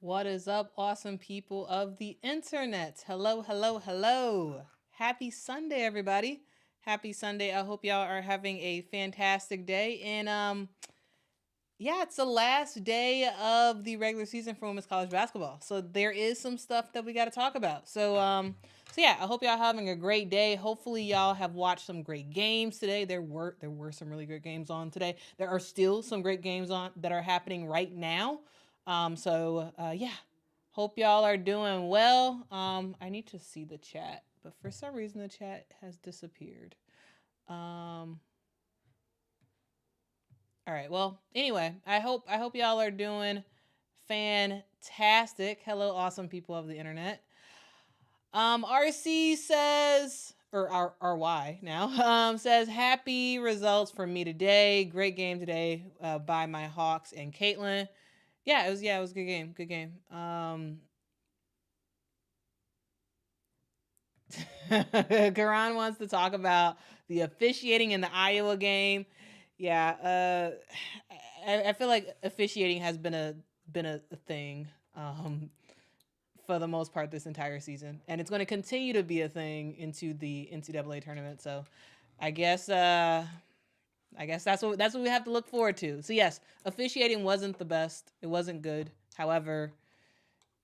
What is up, awesome people of the internet? Hello, hello, hello. Happy Sunday, everybody. Happy Sunday. I hope y'all are having a fantastic day. And yeah, it's the last day of the regular season for women's college basketball. So there is some stuff that we got to talk about. So yeah, I hope y'all having a great day. Hopefully y'all have watched some great games today. There were some really good games on today. There are still some great games on that are happening right now. Yeah, hope y'all are doing well. I need to see the chat, but for some reason the chat has disappeared. All right. Well, anyway, I hope y'all are doing fantastic. Hello, awesome people of the internet. RC says, or RY now, says happy results for me today. Great game today by my Hawks and Caitlin. Yeah, it was a good game. Good game. Karan wants to talk about the officiating in the Iowa game. Yeah, I feel like officiating has been a thing for the most part this entire season, and it's going to continue to be a thing into the NCAA tournament. So, I guess that's what we have to look forward to. So yes, officiating wasn't the best. It wasn't good. However,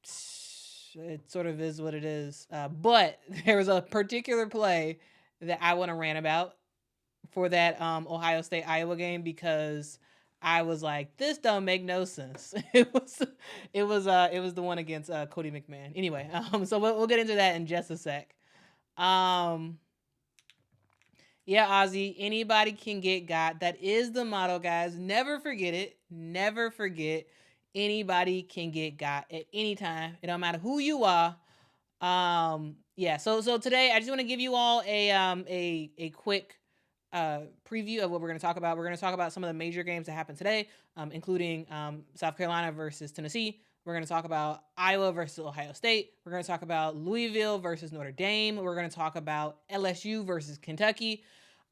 it sort of is what it is. But there was a particular play that I want to rant about for that Ohio State Iowa game because I was like, this don't make no sense. It was the one against Cody McMahon. Anyway, so we'll get into that in just a sec. Yeah, Ozzy, anybody can get got. That is the motto, guys. Never forget it. Never forget. Anybody can get got at any time. It don't matter who you are. Yeah. So today I just want to give you all a quick preview of what we're going to talk about. We're going to talk about some of the major games that happened today, including South Carolina versus Tennessee. We're going to talk about Iowa versus Ohio State. We're going to talk about Louisville versus Notre Dame. We're going to talk about LSU versus Kentucky.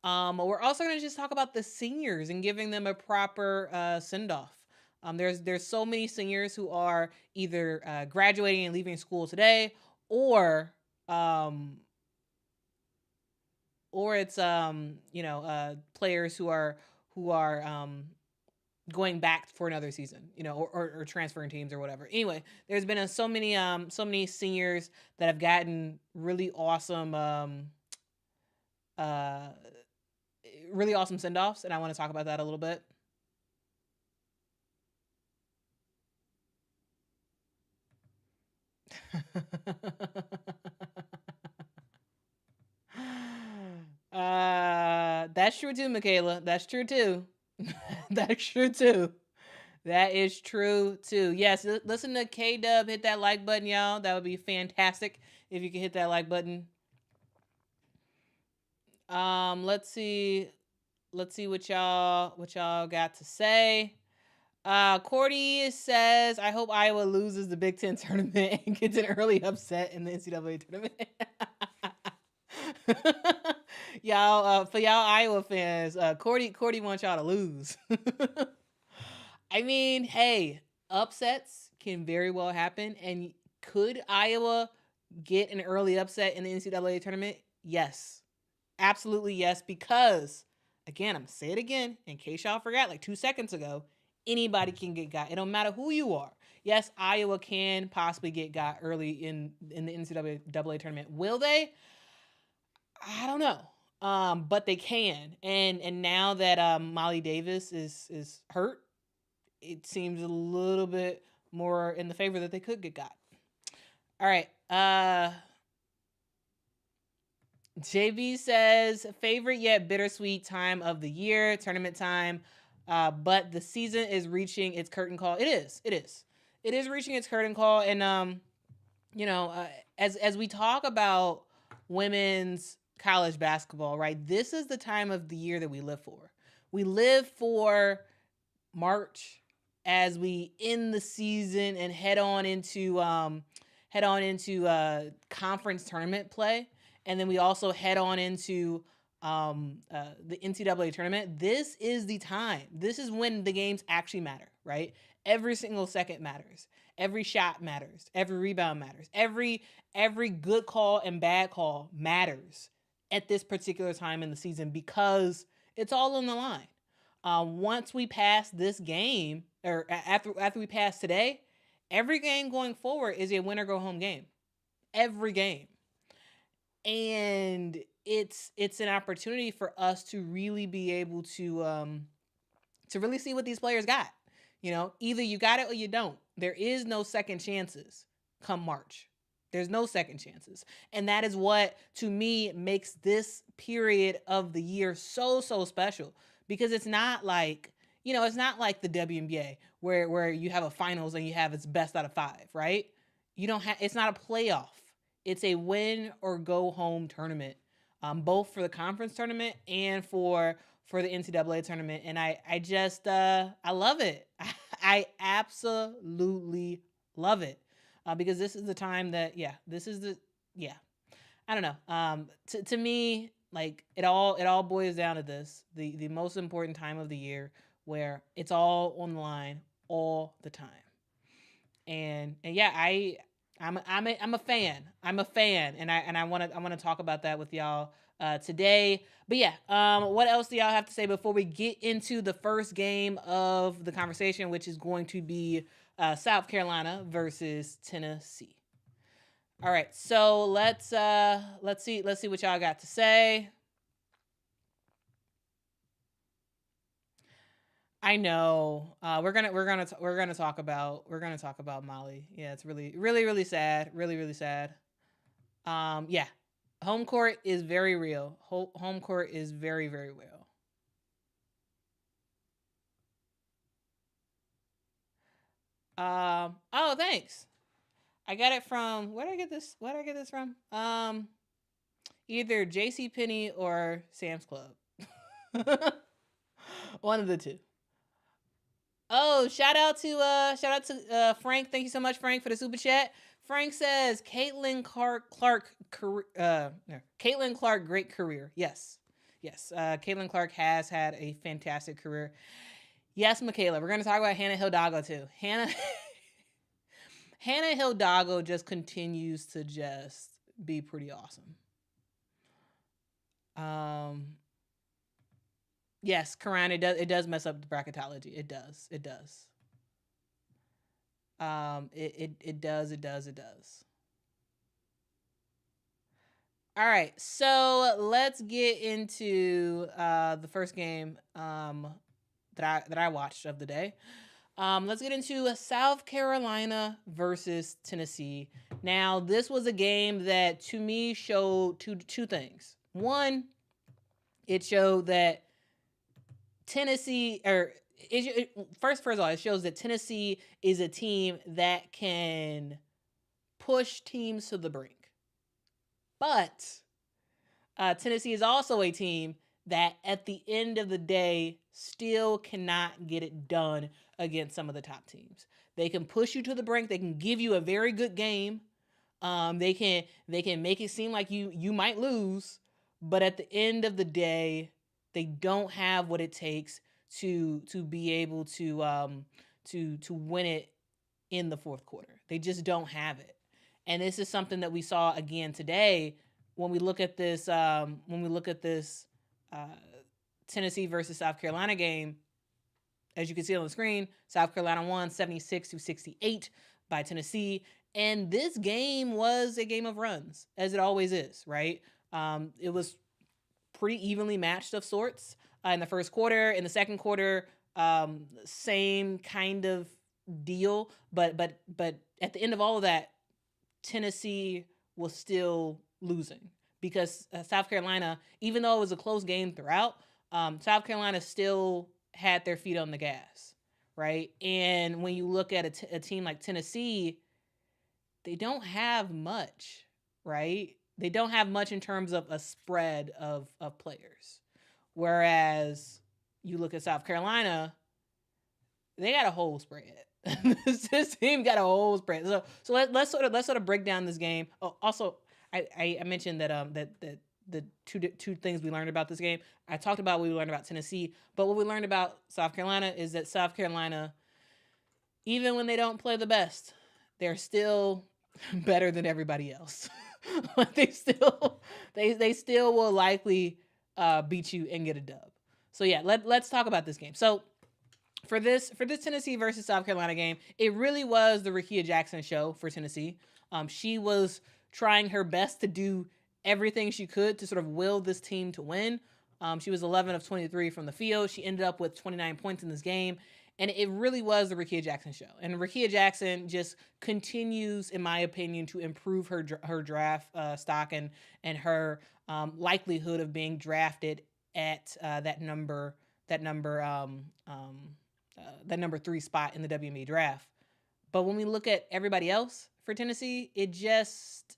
We're also going to just talk about the seniors and giving them a proper send-off. There's so many seniors who are either graduating and leaving school today, or it's players who are going back for another season, or transferring teams or whatever. Anyway, there's been so many seniors that have gotten really awesome send-offs, and I want to talk about that a little bit. That's true too, Michaela. That's true too. That's true too. That is true too. Yes, listen to K-Dub. Hit that like button, y'all. That would be fantastic if you could hit that like button. Let's see what y'all got to say. Cordy says, I hope Iowa loses the Big Ten tournament and gets an early upset in the NCAA tournament. Y'all, for y'all Iowa fans, Cordy wants y'all to lose. I mean, hey, upsets can very well happen. And could Iowa get an early upset in the NCAA tournament? Yes. Absolutely yes. Because, again, I'm going to say it again in case y'all forgot like 2 seconds ago, anybody can get got. It don't matter who you are. Yes, Iowa can possibly get got early in the NCAA tournament. Will they? I don't know. But they can. And now that Molly Davis is hurt, it seems a little bit more in the favor that they could get got. All right. JB says, favorite yet bittersweet time of the year, tournament time. But the season is reaching its curtain call. It is reaching its curtain call. And as we talk about women's college basketball, right? This is the time of the year that we live for. We live for March as we end the season and head on into conference tournament play, and then we also head on into the NCAA tournament. This is the time. This is when the games actually matter, right? Every single second matters. Every shot matters. Every rebound matters. Every good call and bad call matters at this particular time in the season because it's all on the line. Once we pass this game, or after we pass today, every game going forward is a win or go home game. Every game. And it's an opportunity for us to really be able to really see what these players got. You know, either you got it or you don't. There is no second chances come March. There's no second chances. And that is what, to me, makes this period of the year so, so special. Because it's not like, it's not like the WNBA where you have a finals and you have its best out of 5, right? It's not a playoff. It's a win or go home tournament, both for the conference tournament and for the NCAA tournament. And I just, I love it. I absolutely love it. Because this is the time that, I don't know. To me, like it all boils down to this, the most important time of the year where it's all on the line all the time. And yeah, I'm a fan. I'm a fan, and I want to talk about that with y'all today. But yeah, what else do y'all have to say before we get into the first game of the conversation, which is going to be South Carolina versus Tennessee. All right, so let's see what y'all got to say. I know. We're gonna talk about Molly. Yeah, it's really sad. Really sad. Yeah, home court is very real. Home court is very real. Oh, thanks. I got it from, where did I get this from? Either JCPenney or Sam's Club. One of the two. Oh, shout out to Frank. Thank you so much, Frank, for the super chat. Frank says Caitlin Clark, great career. Yes. Caitlin Clark has had a fantastic career. Yes, Michaela. We're gonna talk about Hannah Hidalgo too. Hannah Hidalgo just continues to just be pretty awesome. Yes, Karan, it does mess up the bracketology. It does. It does. All right, so let's get into the first game that I watched of the day. Let's get into South Carolina versus Tennessee. Now, this was a game that to me showed two things. One, it showed that Tennessee, first of all, it shows that Tennessee is a team that can push teams to the brink. But Tennessee is also a team that at the end of the day still cannot get it done against some of the top teams. They can push you to the brink. They can give you a very good game. They can make it seem like you might lose, but at the end of the day, they don't have what it takes to be able to win it in the fourth quarter. They just don't have it. And this is something that we saw again today when we look at this Tennessee versus South Carolina game. As you can see on the screen, South Carolina won 76-68 by Tennessee. And this game was a game of runs, as it always is, right? It was pretty evenly matched of sorts in the first quarter. In the second quarter, same kind of deal. But at the end of all of that, Tennessee was still losing because South Carolina, even though it was a close game throughout, South Carolina still had their feet on the gas, right? And when you look at a team like Tennessee, they don't have much, right? They don't have much in terms of a spread of players. Whereas you look at South Carolina, they got a whole spread. This team got a whole spread. So let's sort of break down this game. Oh, also, I mentioned that that the two things we learned about this game. I talked about what we learned about Tennessee, but what we learned about South Carolina is that South Carolina even when they don't play the best, they're still better than everybody else. They still will likely beat you and get a dub. So yeah, let's talk about this game. So for this Tennessee versus South Carolina game, it really was the Rickea Jackson show for Tennessee. She was trying her best to do everything she could to sort of will this team to win. She was 11 of 23 from the field. She ended up with 29 points in this game. And it really was the Rickea Jackson show. And Rickea Jackson just continues, in my opinion, to improve her draft stock and her likelihood of being drafted at that number 3 spot in the WNBA draft. But when we look at everybody else for Tennessee, it just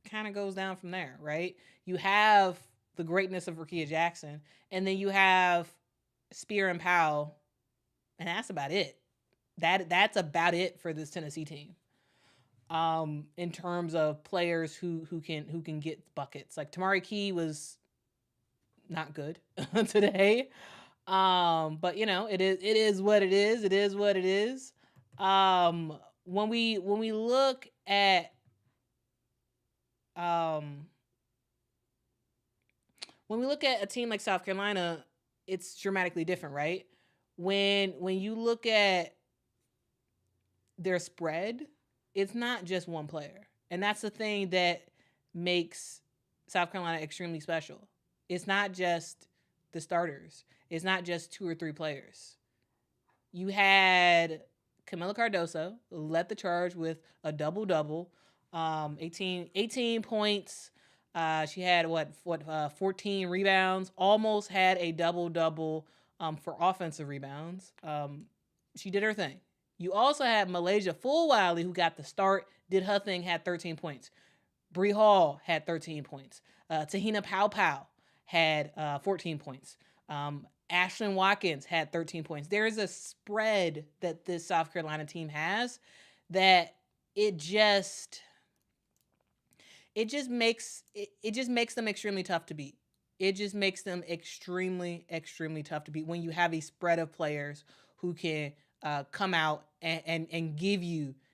kind of goes down from there, right? You have the greatness of Rickea Jackson, and then you have Spear and Powell, and that's about it. That's about it for this Tennessee team. In terms of players who can get buckets, like Tamari Key was not good today. But it is what it is. It is what it is. When we look at a team like South Carolina, it's dramatically different, right? When you look at their spread, it's not just one player. And that's the thing that makes South Carolina extremely special. It's not just the starters. It's not just 2 or 3 players. You had Camila Cardoso led the charge with a double-double, 18 points. She had 14 rebounds, almost had a double-double for offensive rebounds. She did her thing. You also had Malaysia Fulwiley, who got the start, did her thing, had 13 points. Bree Hall had 13 points. Tahina Pow had 14 points. Ashlyn Watkins had 13 points. There is a spread that this South Carolina team has that it just makes them extremely tough to beat. It just makes them extremely, extremely tough to beat when you have a spread of players who can come out and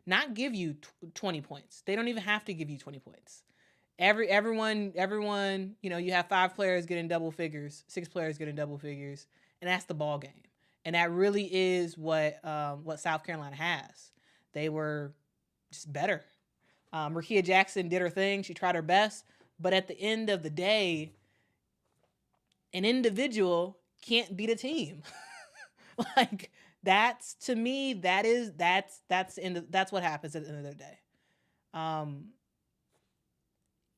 not give you 20 points. They don't even have to give you 20 points. Everyone, you have 5 players getting double figures, 6 players getting double figures, and that's the ball game. And that really is what South Carolina has. They were just better. Rickea Jackson did her thing. She tried her best. But at the end of the day, an individual can't beat a team. Like, that's, to me, that's what happens at the end of the day.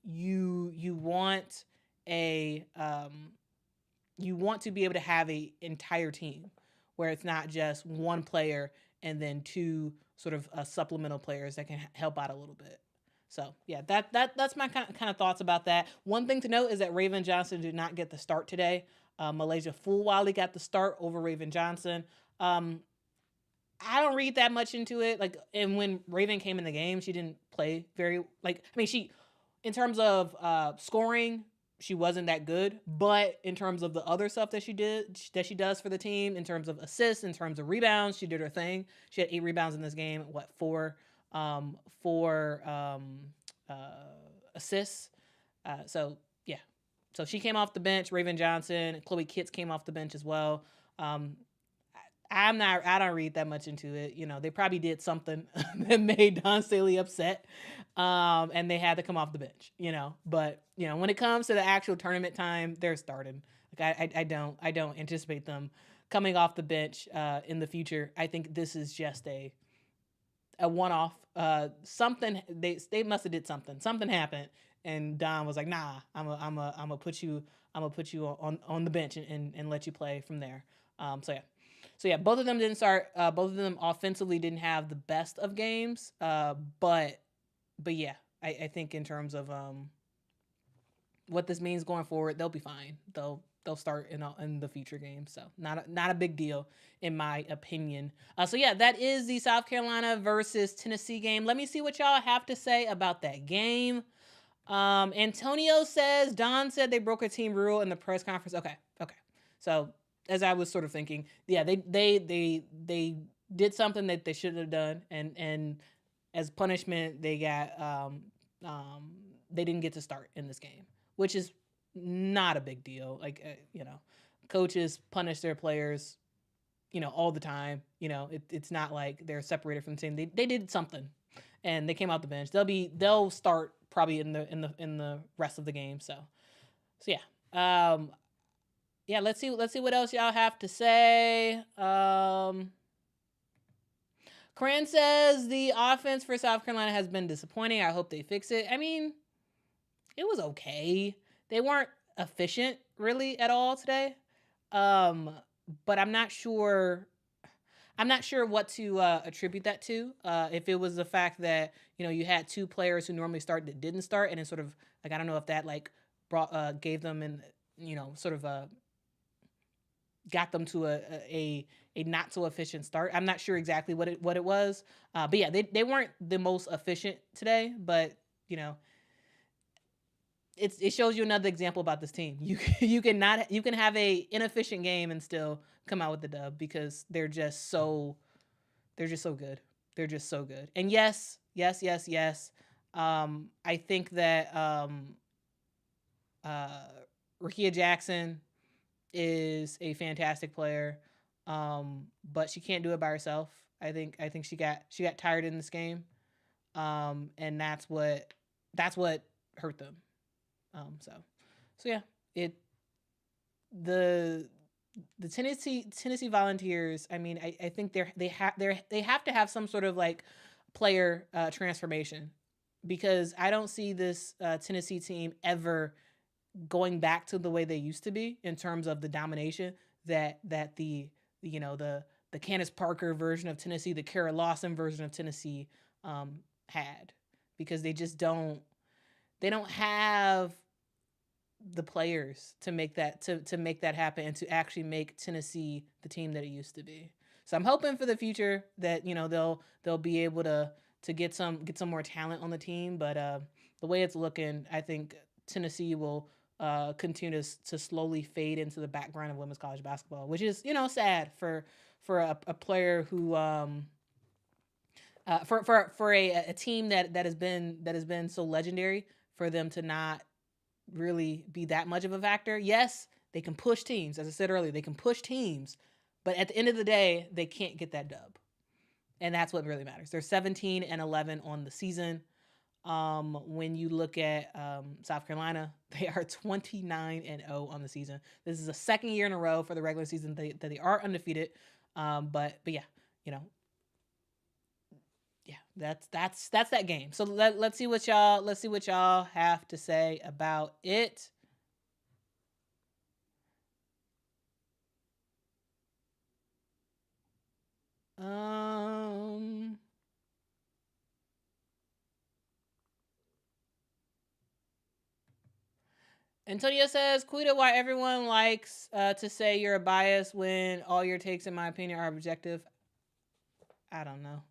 You want to be able to have a entire team where it's not just one player and then 2 sort of supplemental players that can help out a little bit. So yeah, that's my kind of thoughts about that. One thing to note is that Raven Johnson did not get the start today. Malaysia Fulwiley got the start over Raven Johnson. I don't read that much into it. Like, and when Raven came in the game, she didn't play in terms of scoring, she wasn't that good. But in terms of the other stuff that she does for the team, in terms of assists, in terms of rebounds, she did her thing. She had 8 rebounds in this game. 4 assists. So yeah. So she came off the bench. Raven Johnson, Chloe Kitts came off the bench as well. I don't read that much into it. They probably did something that made Don Staley upset. And they had to come off the bench, but when it comes to the actual tournament time, they're starting. Like, I don't anticipate them coming off the bench, in the future. I think this is just a one-off, something they must've did something happened. And Don was like, nah, I'm gonna put you on the bench and let you play from there. So yeah, both of them didn't start. Both of them offensively didn't have the best of games. But yeah, I think in terms of what this means going forward, they'll be fine. They'll start in the future games. So not a big deal in my opinion. So yeah, that is the South Carolina versus Tennessee game. Let me see what y'all have to say about that game. Antonio says Don said they broke a team rule in the press conference. Okay. So as I was sort of thinking, yeah, they did something that they shouldn't have done, and as punishment, they got um, they didn't get to start in this game, which is not a big deal. Like coaches punish their players, all the time. It's not like they're separated from the team. They did something, and they came out the bench. They'll start probably in the rest of the game. So yeah. Yeah, let's see what else y'all have to say. Cran says the offense for South Carolina has been disappointing. I hope they fix it. I mean, it was okay. They weren't efficient really at all today. But I'm not sure what to attribute that to. If it was the fact that you had two players who normally start that didn't start, and it sort of like I don't know if that like brought gave them and sort of got them to a not so efficient start. I'm not sure exactly what it was, but yeah, they weren't the most efficient today. But it shows you another example about this team. You can have a inefficient game and still come out with the dub because they're just so good. They're just so good. And yes. I think that Rakia Jackson is a fantastic player, but she can't do it by herself. I think she got tired in this game, and that's what hurt them. So yeah, the Tennessee Volunteers. I mean, I think they have to have some sort of like player transformation, because I don't see this Tennessee team ever going back to the way they used to be in terms of the domination that the Candace Parker version of Tennessee, the Kara Lawson version of Tennessee had, because they just don't have the players to make that to make that happen and to actually make Tennessee the team that it used to be. So I'm hoping for the future that they'll be able to get some more talent on the team, but the way it's looking, I think Tennessee will continue to slowly fade into the background of women's college basketball, which is sad for a player who for a team that has been so legendary, for them to not really be that much of a factor. Yes, they can push teams, as I said earlier, they can push teams, but at the end of the day, they can't get that dub, and that's what really matters. They're 17-11 on the season. When you look at South Carolina, they are 29-0 on the season. This is the second year in a row for the regular season that they are undefeated. But yeah, that's that game. So let's see what y'all have to say about it. Antonio says, Quita, why everyone likes to say you're a bias when all your takes, in my opinion, are objective. I don't know.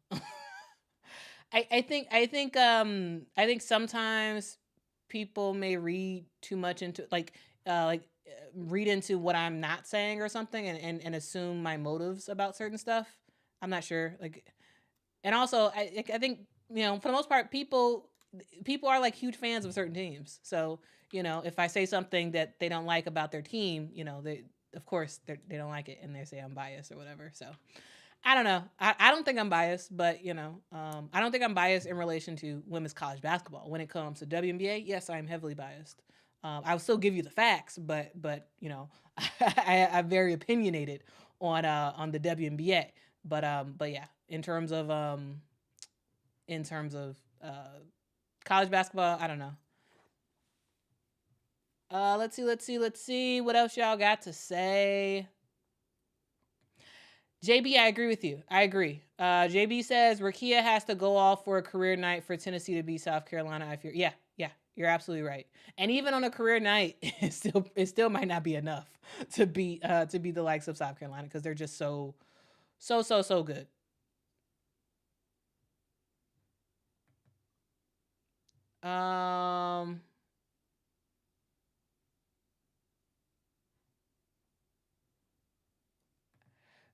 I think sometimes people may read too much into read into what I'm not saying or something, and assume my motives about certain stuff. I'm not sure. And also I think for the most part people are like huge fans of certain teams. So if I say something that they don't like about their team, they of course they don't like it, and they say I'm biased or whatever. So I don't know. I don't think I'm biased, but I don't think I'm biased in relation to women's college basketball. When it comes to WNBA, yes, I am heavily biased. I will still give you the facts, but I'm very opinionated on the WNBA. But yeah, in terms of college basketball, I don't know. Let's see what else y'all got to say. JB, I agree with you. I agree. JB says Rakia has to go off for a career night for Tennessee to beat South Carolina. I fear. Yeah, you're absolutely right. And even on a career night, it still might not be enough to beat the likes of South Carolina, because they're just so good.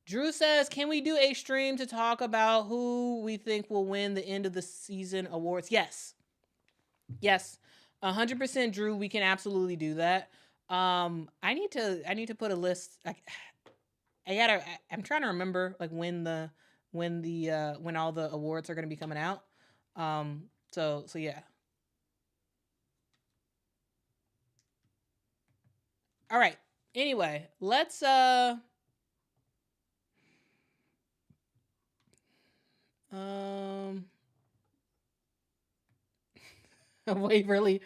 Drew says, can we do a stream to talk about who we think will win the end of the season awards? Yes. 100% Drew, we can absolutely do that. I need to put a list. I'm trying to remember like when all the awards are going to be coming out. So yeah. All right. Anyway, let's Waverly,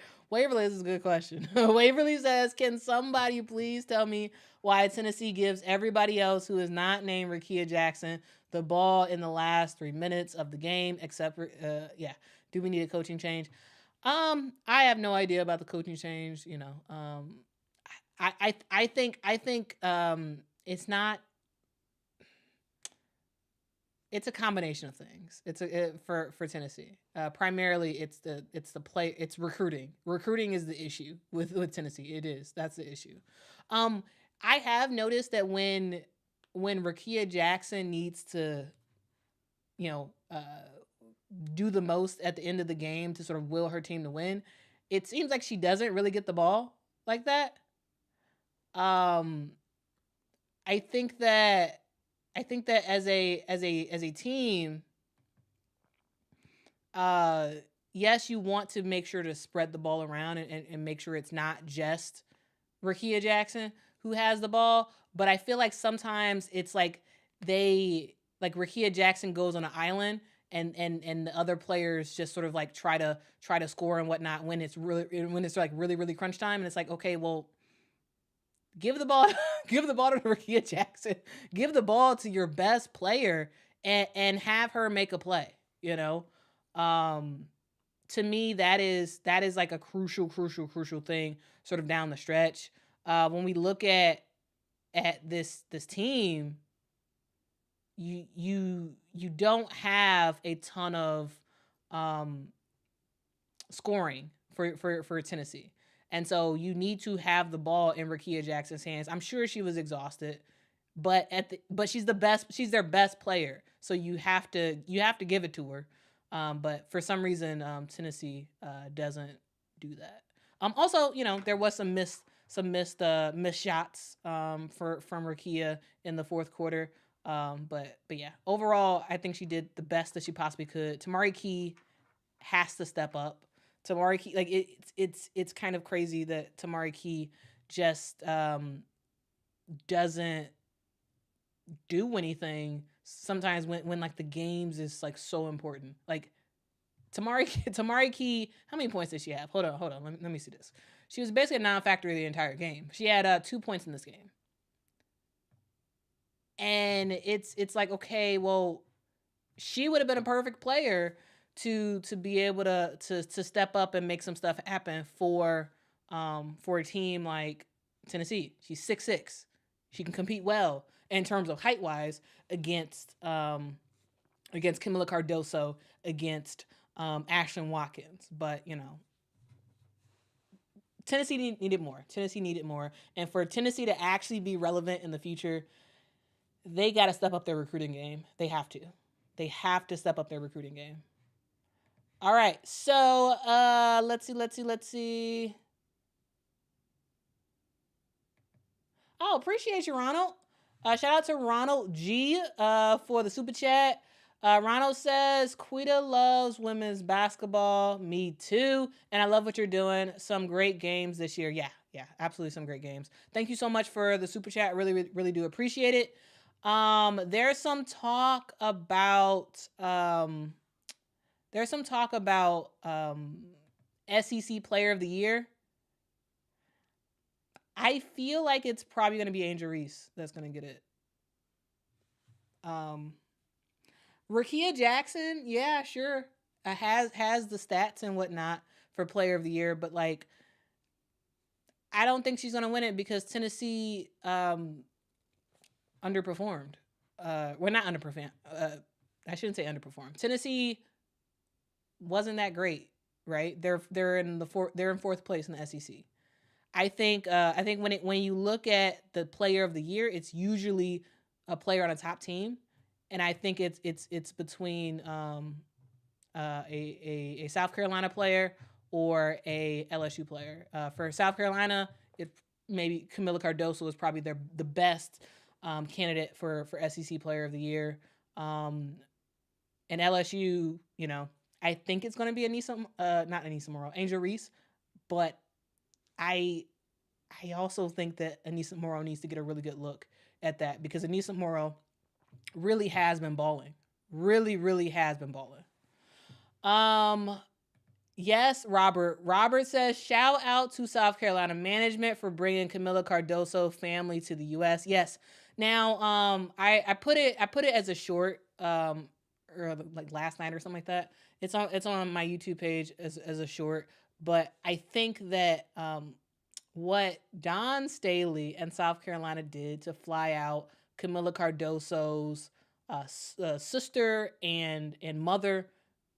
this is a good question. Waverly says, can somebody please tell me why Tennessee gives everybody else who is not named Rickea Jackson the ball in the last 3 minutes of the game, except for, do we need a coaching change? I have no idea about the coaching change. I think it's not. It's a combination of things. For Tennessee. Primarily, it's recruiting. Recruiting is the issue with Tennessee. It is. That's the issue. I have noticed that when Rickea Jackson needs to, do the most at the end of the game to sort of will her team to win, it seems like she doesn't really get the ball like that. I think that as a team, yes, you want to make sure to spread the ball around and make sure it's not just Rickea Jackson who has the ball. But I feel like sometimes it's like Rickea Jackson goes on an island and the other players just sort of like try to score and whatnot when it's really crunch time. And it's like, okay, well, give the ball to Rickea Jackson. Give the ball to your best player and have her make a play, To me, that is like a crucial thing sort of down the stretch. When we look at this team, you don't have a ton of scoring for Tennessee. And so you need to have the ball in Rickea Jackson's hands. I'm sure she was exhausted, but she's the best. She's their best player, so you have to give it to her. But for some reason, Tennessee doesn't do that. Also, there was some missed shots from Rickea in the fourth quarter. But yeah, overall, I think she did the best that she possibly could. Tamari Key has to step up. Tamari Key, like it's kind of crazy that Tamari Key just doesn't do anything sometimes when like the games is like so important. Like Tamari Key, how many points did she have? Hold on. Let me see this. She was basically a non-factor the entire game. She had 2 points in this game. And it's like, okay, well, she would have been a perfect player to be able to step up and make some stuff happen for a team like Tennessee. She's 6'6". She can compete well in terms of height wise against Camila Cardoso, against Ashlyn Watkins. But Tennessee needed more. And for Tennessee to actually be relevant in the future, they got to step up their recruiting game. They have to step up their recruiting game. All right, so let's see. Oh, appreciate you, Ronald. Shout out to Ronald G for the super chat. Ronald says, Quita loves women's basketball. Me too. And I love what you're doing. Some great games this year. Yeah, absolutely some great games. Thank you so much for the super chat. Really do appreciate it. There's some talk about SEC Player of the Year. I feel like it's probably going to be Angel Reese that's going to get it. Rickea Jackson, yeah, sure, has the stats and whatnot for Player of the Year, but like, I don't think she's going to win it because Tennessee underperformed. Well, not underperformed. I shouldn't say underperformed. Tennessee wasn't that great, right? They're in fourth place in the SEC. I think when you look at the Player of the Year, it's usually a player on a top team, and I think it's between a South Carolina player or a LSU player. For South Carolina, it maybe Camila Cardoso is probably the best candidate for SEC Player of the Year. And LSU, I think it's going to be not Anissa Morrow, Angel Reese, but I also think that Anissa Morrow needs to get a really good look at that, because Anissa Morrow really has been balling. Really, really has been balling. Yes, Robert. Robert says, shout out to South Carolina management for bringing Camila Cardoso family to the U.S. Yes. Now, I put it as a short, or like last night or something like that. It's on my YouTube page as a short, but I think that what Don Staley and South Carolina did to fly out Camila Cardoso's sister and mother,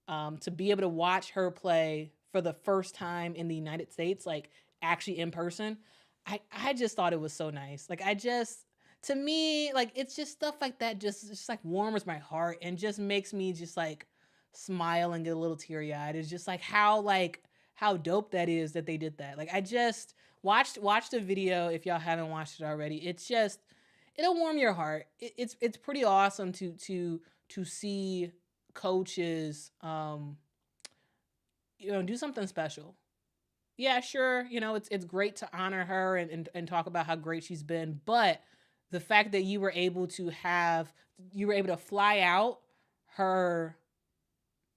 to be able to watch her play for the first time in the United States, like actually in person, I just thought it was so nice. Like, to me, like, it's just stuff like that just like warms my heart and just makes me just like smile and get a little teary eyed. It's just like how dope that is that they did that. Like, I just watch the video if y'all haven't watched it already. It's just, it'll warm your heart. It's pretty awesome to see coaches do something special. Yeah, sure, it's great to honor her and talk about how great she's been, but the fact that you were able to fly out her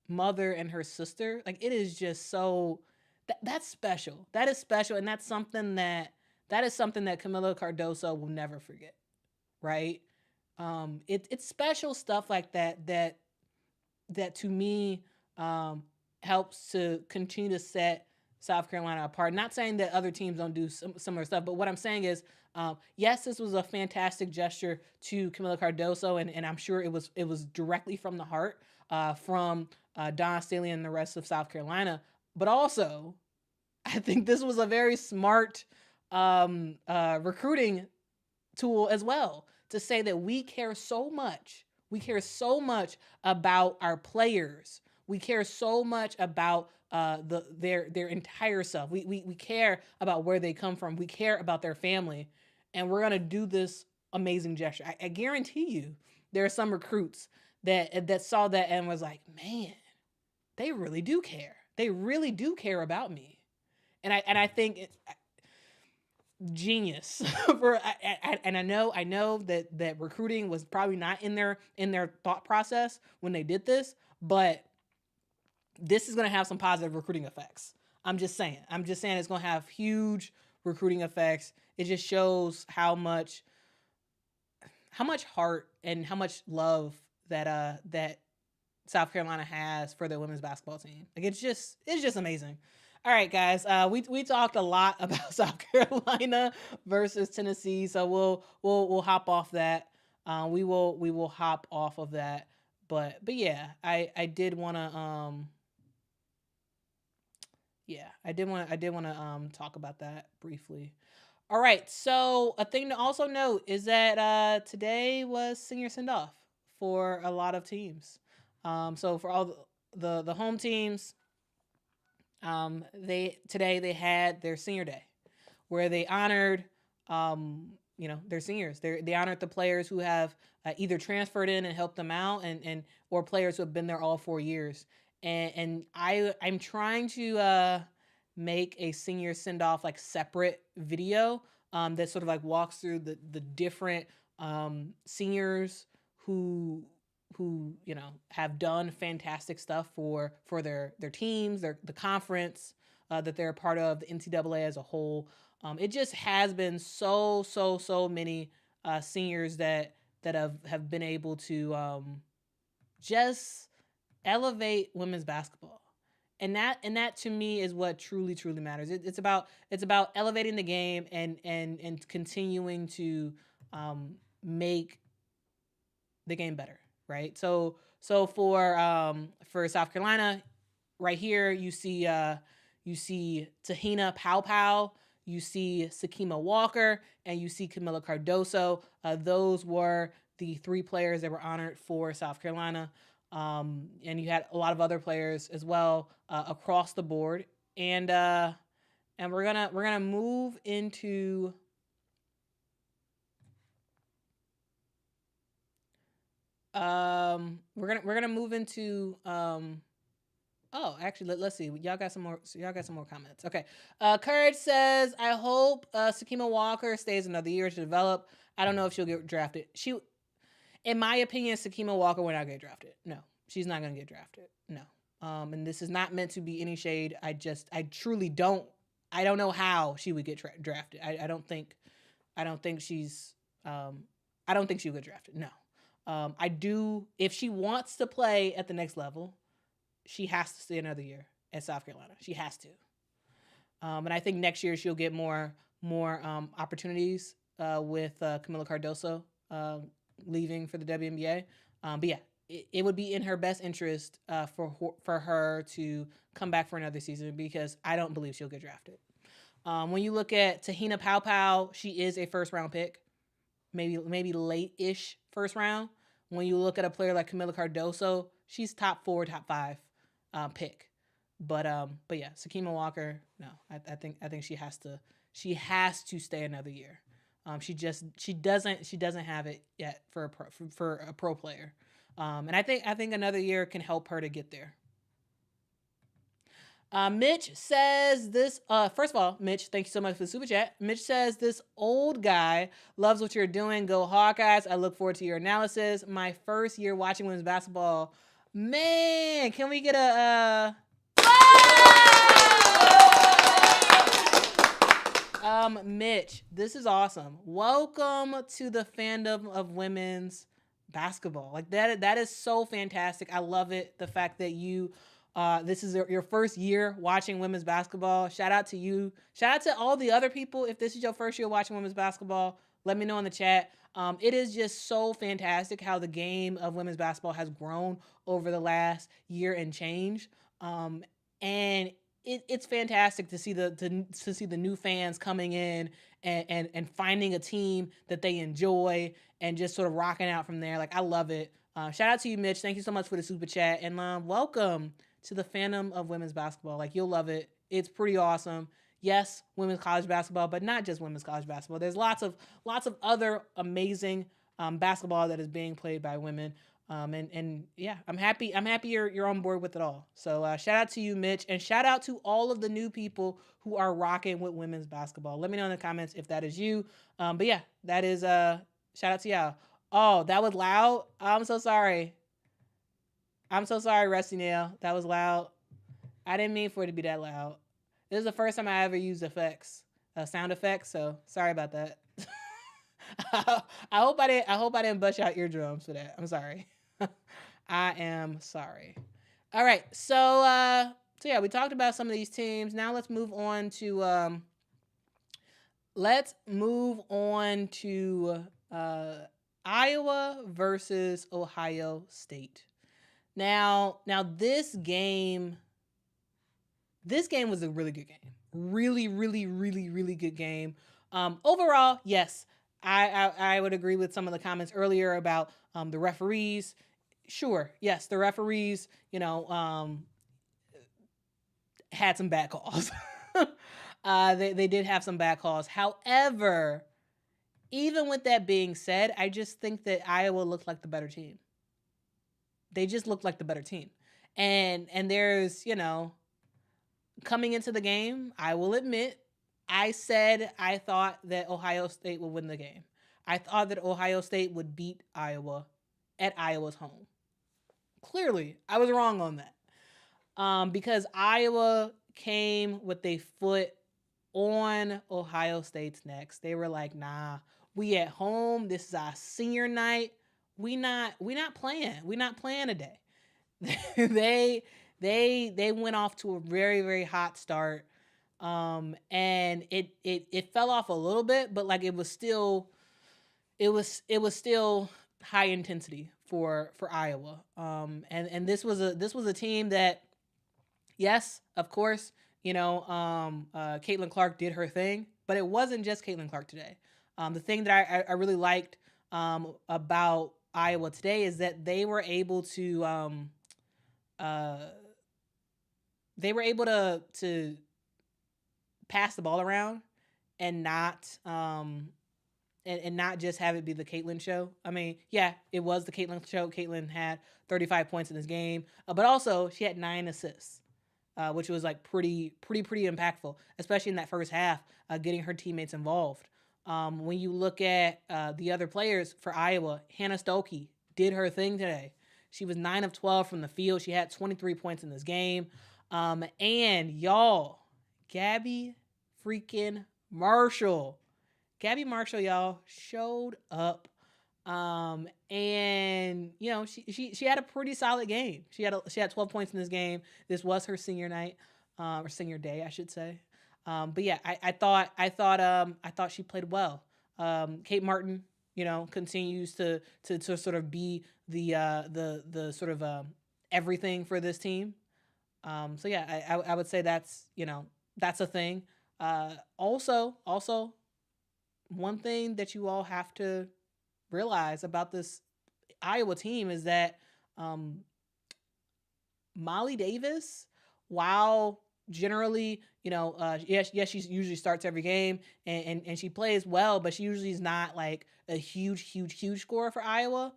mother and her sister, like, it is just so that's special. That is special, and that's something that Camila Cardoso will never forget, right? It's special stuff like that to me helps to continue to set South Carolina apart. Not saying that other teams don't do similar stuff, but what I'm saying is, yes, this was a fantastic gesture to Camila Cardoso, and I'm sure it was directly from the heart, from Don Staley and the rest of South Carolina. But also, I think this was a very smart recruiting tool as well, to say that we care so much. We care so much about our players. We care so much about their entire self. We care about where they come from. We care about their family, and we're gonna do this amazing gesture. I guarantee you, there are some recruits that saw that and was like, man, they really do care. They really do care about me, and I think genius for and I know that recruiting was probably not in their thought process when they did this, but this is going to have some positive recruiting effects. I'm just saying it's going to have huge recruiting effects. It just shows how much heart and how much love that South Carolina has for their women's basketball team. Like, it's just amazing. All right, guys. We talked a lot about South Carolina versus Tennessee, so we'll hop off that. We will hop off of that. But yeah, I did want to talk about that briefly. All right. So a thing to also note is that today was senior send-off for a lot of teams. So for all the home teams, they had their senior day, where they honored their seniors. They honored the players who have either transferred in and helped them out, and or players who have been there all 4 years. And I'm trying to make a senior send off like separate video that sort of like walks through the different seniors who have done fantastic stuff for their teams, the conference that they're a part of, the NCAA as a whole. It just has been so many seniors that have been able to just elevate women's basketball. And that to me is what truly matters. It's about elevating the game and continuing to make the game better, right? So for South Carolina, right here you see Tahina Pow, you see Sakima Walker, and you see Camila Cardoso. Those were the 3 players that were honored for South Carolina. And you had a lot of other players as well across the board. And we're gonna move into we're gonna move into oh, actually, let's see. Y'all got some more. So y'all got some more comments. Okay. Courage says, "I hope Sakima Walker stays another year to develop. I don't know if she'll get drafted. In my opinion, Sakima Walker will not get drafted. No, she's not gonna get drafted. No. And this is not meant to be any shade. I truly don't. I don't know how she would get drafted. I don't think she's. I don't think she would get drafted. No. I do. If she wants to play at the next level, she has to stay another year at South Carolina. She has to. And I think next year she'll get more opportunities with Camila Cardoso leaving for the WNBA. But yeah, it would be in her best interest for her to come back for another season, because I don't believe she'll get drafted. When you look at Tahina Paopao, she is a first round pick, maybe late-ish first round. When you look at a player like Camila Cardoso, she's top 4, top 5 pick. But yeah, Sakima Walker, no, I think she has to stay another year. She doesn't have it yet for a pro player. And I think another year can help her to get there. Mitch says this, first of all, Mitch, thank you so much for the super chat. Mitch says, "This old guy loves what you're doing. Go Hawkeyes. I look forward to your analysis. My first year watching women's basketball. Man, can we get a, Mitch, this is awesome. Welcome to the fandom of women's basketball. Like that is so fantastic. I love it. The fact that you, this is your first year watching women's basketball. Shout out to you. Shout out to all the other people. If this is your first year watching women's basketball, let me know in the chat. It is just so fantastic how the game of women's basketball has grown over the last year and change. And it's fantastic to see the new fans coming in and finding a team that they enjoy and just sort of rocking out from there. Like, I love it. Shout out to you, Mitch. Thank you so much for the super chat, and welcome to the fandom of women's basketball. Like, you'll love it. It's pretty awesome. Yes, women's college basketball, but not just women's college basketball. There's lots of other amazing basketball that is being played by women. And yeah, I'm happy you're on board with it all. So shout out to you, Mitch, and shout out to all of the new people who are rocking with women's basketball. Let me know in the comments if that is you. But yeah, that is shout out to y'all. Oh, that was loud. I'm so sorry. Rusty Nail. That was loud. I didn't mean for it to be that loud. This is the first time I ever used sound effects. So sorry about that. I hope I didn't bust out eardrums for that. I'm sorry. I am sorry. All right. So yeah, we talked about some of these teams. Now let's move on to Iowa versus Ohio State. Now this game was a really good game. Really, really, really, really good game. Overall, yes, I would agree with some of the comments earlier about the referees. Sure, yes, the referees, had some bad calls. They did have some bad calls. However, even with that being said, I just think that Iowa looked like the better team. They just looked like the better team. And there's, coming into the game, I will admit, I said I thought that Ohio State would win the game. I thought that Ohio State would beat Iowa at Iowa's home. Clearly, I was wrong on that. Because Iowa came with a foot on Ohio State's necks. They were like, nah, we at home. This is our senior night. We not playing. We not playing today. They went off to a very, very hot start. And it fell off a little bit, but like it was still high intensity for Iowa. And this was a team that, yes, of course, Caitlin Clark did her thing, but it wasn't just Caitlin Clark today. The thing that I really liked about Iowa today is that uh, they were able to pass the ball around and not just have it be the Caitlin show. I mean, yeah, it was the Caitlin show. Caitlin had 35 points in this game, but also she had 9 assists, which was like pretty impactful, especially in that first half, getting her teammates involved. When you look at the other players for Iowa, Hannah Stokey did her thing today. She was 9 of 12 from the field. She had 23 points in this game. And y'all, Gabby freaking Marshall. Gabby Marshall, y'all, showed up. And you know, she had a pretty solid game. She had 12 points in this game. This was her senior night, or senior day, I should say. But yeah, I thought she played well. Kate Martin, you know, continues to sort of be the sort of everything for this team. So yeah, I would say that's, you know, that's a thing. Also, one thing that you all have to realize about this Iowa team is that um, Molly Davis, while generally, you know, yes, she usually starts every game and she plays well, but she usually is not like a huge scorer for Iowa.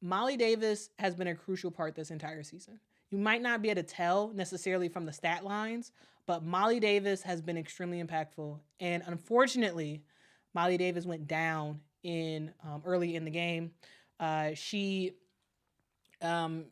Molly Davis has been a crucial part this entire season. You might not be able to tell necessarily from the stat lines, but Molly Davis has been extremely impactful. And unfortunately, Molly Davis went down in early in the game. She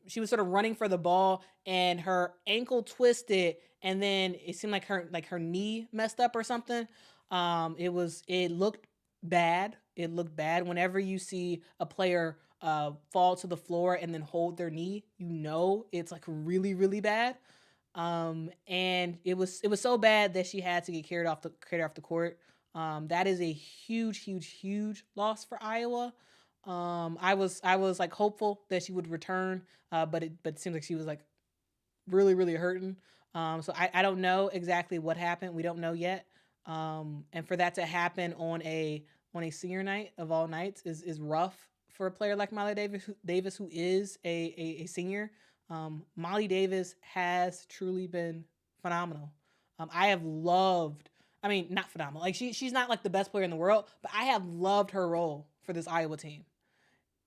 she was sort of running for the ball and her ankle twisted, and then it seemed like her knee messed up or something. It looked bad. It looked bad whenever you see a player fall to the floor and then hold their knee. You know it's like really bad. And it was so bad that she had to get carried off the court. That is a huge loss for Iowa. I was like hopeful that she would return, but it seems like she was like really hurting. So I don't know exactly what happened. We don't know yet. And for that to happen on a senior night of all nights is rough for a player like Molly Davis who is a senior. Molly Davis has truly been phenomenal. I have loved. I mean, not phenomenal. Like she's not like the best player in the world, but I have loved her role for this Iowa team.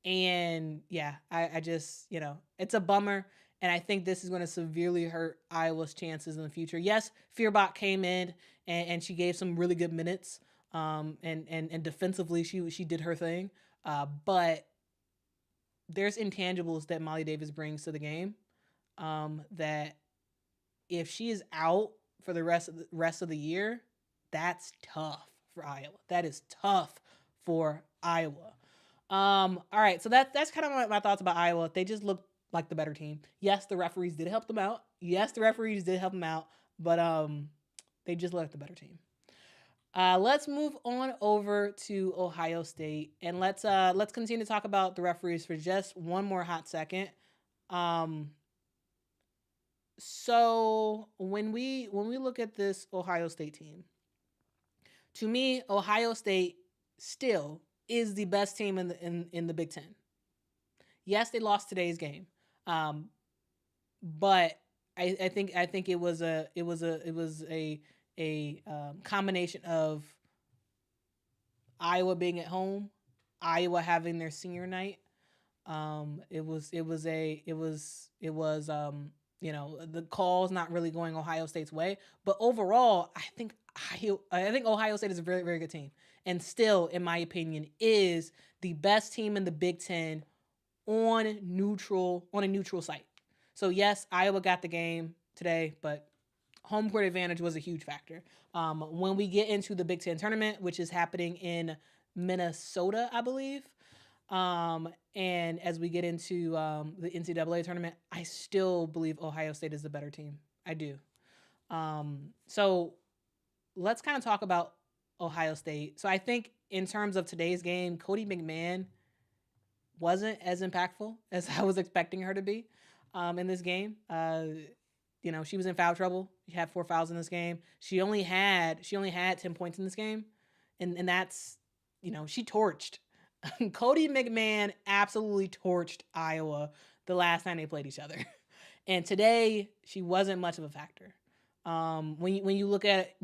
And yeah, I just, you know, it's a bummer. And I think this is going to severely hurt Iowa's chances in the future. Yes, Fearbach came in and she gave some really good minutes. And defensively, she did her thing. But there's intangibles that Molly Davis brings to the game. That if she is out for the rest of the year, that's tough for Iowa. That is tough for Iowa. All right, so that's kind of my thoughts about Iowa. They just look like the better team. Yes, the referees did help them out. But they just look like the better team. Let's move on over to Ohio State, and let's continue to talk about the referees for just one more hot second. So when we look at this Ohio State team, to me, Ohio State still is the best team in the Big Ten. Yes, they lost today's game, but I think it was a combination of Iowa being at home, Iowa having their senior night. You know, the call's not really going Ohio State's way, but overall, I think Ohio State is a very good team, and still, in my opinion, is the best team in the Big Ten on a neutral site. So yes, Iowa got the game today, but home court advantage was a huge factor. When we get into the Big Ten tournament, which is happening in Minnesota, I believe, and as we get into the NCAA tournament, I still believe Ohio State is the better team. I do. So let's kind of talk about Ohio State. So I think in terms of today's game, Cody McMahon wasn't as impactful as I was expecting her to be in this game. You know, she was in foul trouble. She had 4 fouls in this game. She only had 10 points in this game, and that's, you know, she torched Cody McMahon absolutely torched Iowa the last time they played each other. And today she wasn't much of a factor. When you look at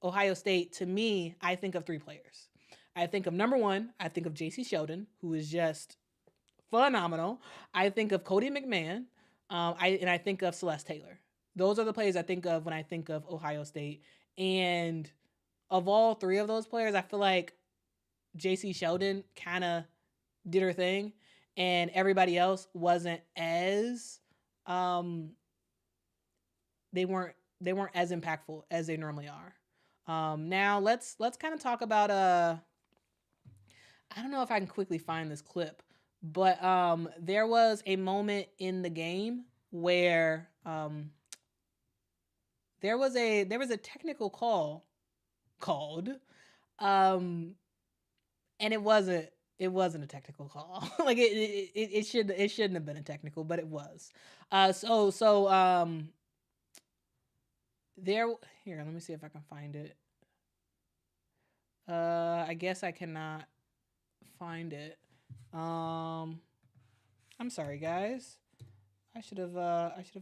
Ohio State, to me, I think of three players. I think of number one, I think of J.C. Sheldon, who is just phenomenal. I think of Cody McMahon, I think of Celeste Taylor. Those are the players I think of when I think of Ohio State. And of all three of those players, I feel like J.C. Sheldon kind of did her thing, and everybody else wasn't as they weren't as impactful as they normally are. Now let's kind of talk about I don't know if I can quickly find this clip, but there was a moment in the game where there was a technical call called, and it wasn't a technical call. Like it shouldn't have been a technical, but it was. There, here, let me see if I can find it. I guess I cannot find it. I'm sorry, guys. I should have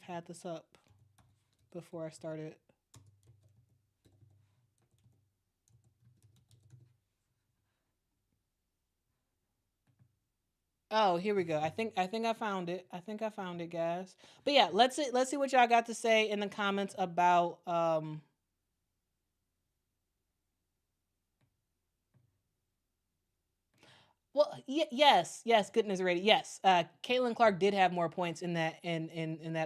had this up before I started. Oh, here we go. I think I found it. I think I found it, guys. But yeah, let's see what y'all got to say in the comments about well, yes, goodness ready. Yes, Caitlin Clark did have more points in that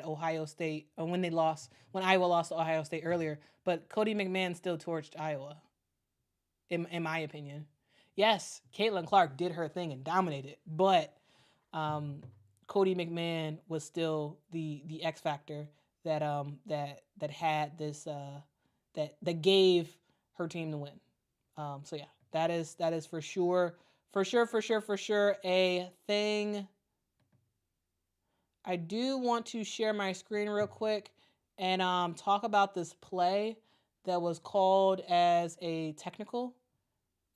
Ohio State when Iowa lost to Ohio State earlier. But Cody McMahon still torched Iowa, in my opinion. Yes, Caitlin Clark did her thing and dominated, but Cody McMahon was still the X factor that had this that gave her team the win. So yeah, that is for sure a thing. I do want to share my screen real quick and talk about this play that was called as a technical.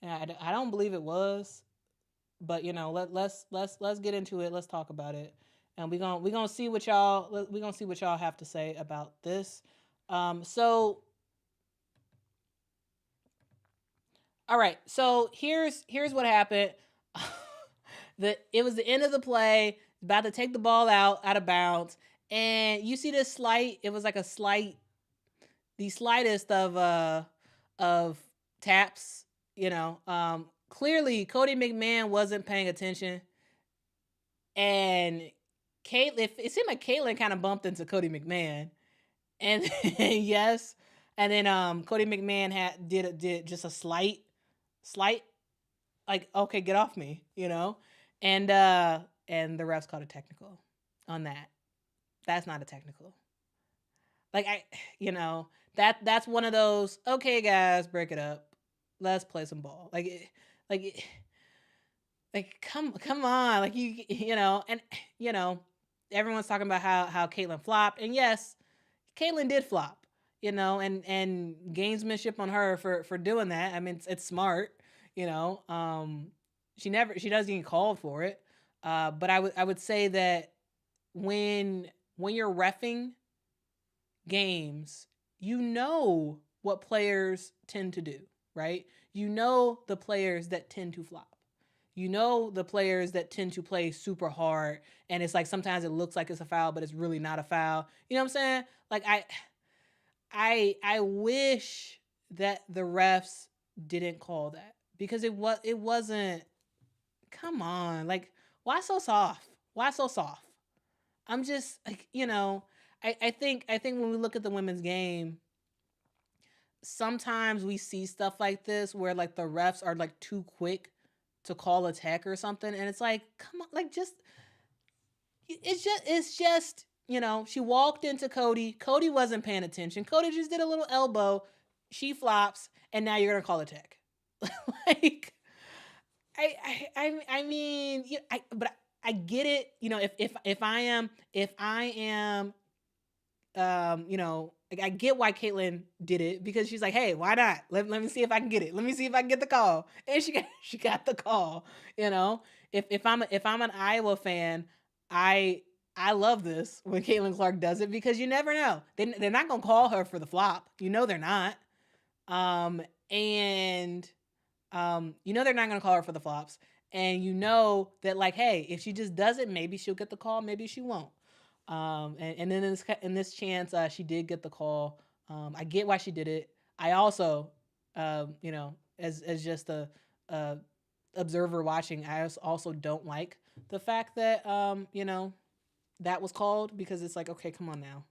And I don't believe it was, but let's get into it. Let's talk about it, and we're gonna see what y'all have to say about this. So all right, so here's what happened. It was the end of the play, about to take the ball out of bounds, and you see this slight. It was like the slightest of taps. Clearly Cody McMahon wasn't paying attention, and it seemed like Caitlin kind of bumped into Cody McMahon, and yes, and then Cody McMahon did just a slight, like, okay, get off me, and the refs called a technical on that. That's not a technical. Like that's one of those. Okay, guys, break it up. Let's play some ball. Like come on, like and everyone's talking about how Caitlin flopped, and yes, Caitlin did flop, and gamesmanship on her for doing that. I mean, it's smart, she doesn't get called for it, but I would say that when you're reffing games, what players tend to do, right? The players that tend to flop. The players that tend to play super hard, and it's like sometimes it looks like it's a foul, but it's really not a foul. You know what I'm saying? Like I wish that the refs didn't call that, because it wasn't. Come on, like, why so soft? Why so soft? I'm just like, I think when we look at the women's game, sometimes we see stuff like this where like the refs are like too quick to call a tech or something, and it's like, come on, like, it's just she walked into Cody. Cody wasn't paying attention. Cody just did a little elbow. She flops, and now you're gonna call a tech. Like, I mean, but I get it. If I am Like, I get why Caitlin did it, because she's like, hey, why not? Let me see if I can get it. Let me see if I can get the call. And she got the call. You know, if I'm an Iowa fan, I I love this when Caitlin Clark does it, because you never know. They're not gonna call her for the flop. You know they're not. Um and you know they're not gonna call her for the flops. And you know that, like, hey, if she just does it, maybe she'll get the call, maybe she won't. And then in this chance, she did get the call. I get why she did it. I also, as just a observer watching, I also don't like the fact that that was called, because it's like, okay, come on now,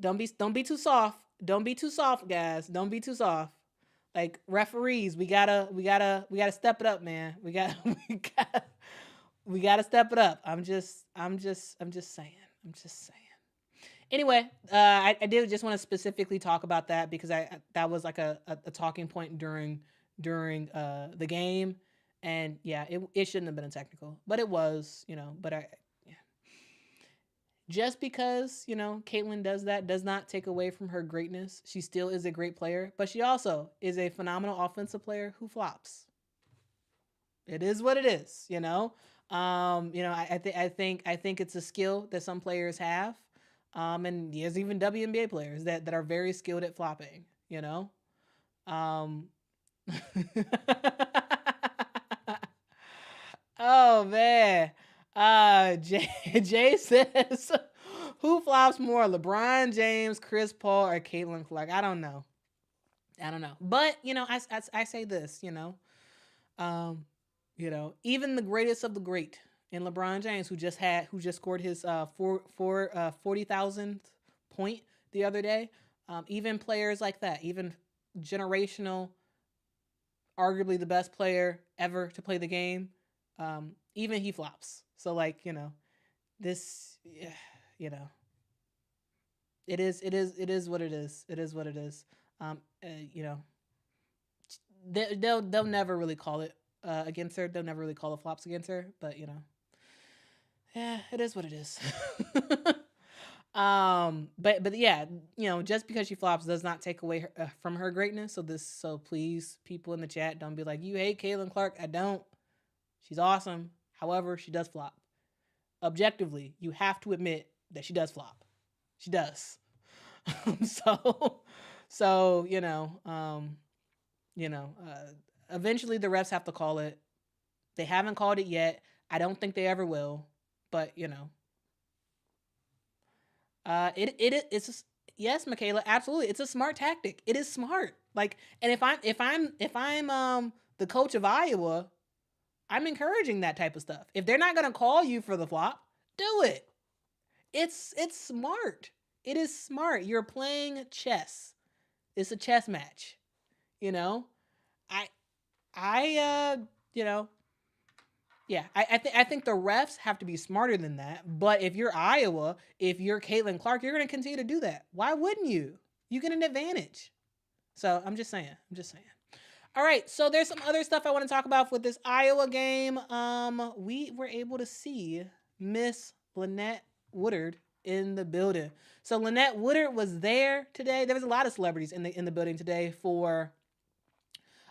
don't be too soft. Don't be too soft, guys. Don't be too soft. Like, referees, we gotta step it up, man. We gotta step it up. I'm just saying. I'm just saying. Anyway, I did just want to specifically talk about that, because that was like a talking point during the game. And yeah, it shouldn't have been a technical, but it was, but yeah. Just because, Caitlin does that does not take away from her greatness. She still is a great player, but she also is a phenomenal offensive player who flops. It is what it is, I think it's a skill that some players have. And there's even WNBA players that are very skilled at flopping, Um, oh man. Jay says, who flops more, LeBron James, Chris Paul, or Caitlin Clark? I don't know. But I say this, even the greatest of the great in LeBron James, who just scored his 40,000th point the other day. Even players like that, even generational, arguably the best player ever to play the game, even he flops. So, like, this, you know, it is what it is. It is what it is. Um, uh, you know, they'll never really call it against her. They'll never really call the flops against her. But yeah, it is what it is. But yeah, just because she flops does not take away from her greatness. So please, people in the chat, don't be like, you hate Caitlin Clark. I don't. She's awesome. However, she does flop. Objectively, you have to admit that she does flop. She does. so so eventually the refs have to call it. They haven't called it yet. I don't think they ever will. But it's yes, Michaela, absolutely. It's a smart tactic. It is smart. Like, and if I'm the coach of Iowa, I'm encouraging that type of stuff. If they're not gonna call you for the flop, do it. It's smart. It is smart. You're playing chess. It's a chess match. You know, I I yeah, I think the refs have to be smarter than that. But if you're Iowa, if you're Caitlin Clark, you're going to continue to do that. Why wouldn't you? You get an advantage. So I'm just saying. All right, so there's some other stuff I want to talk about with this Iowa game. We were able to see Miss Lynette Woodard in the building. So Lynette Woodard was there today. There was a lot of celebrities in the building today for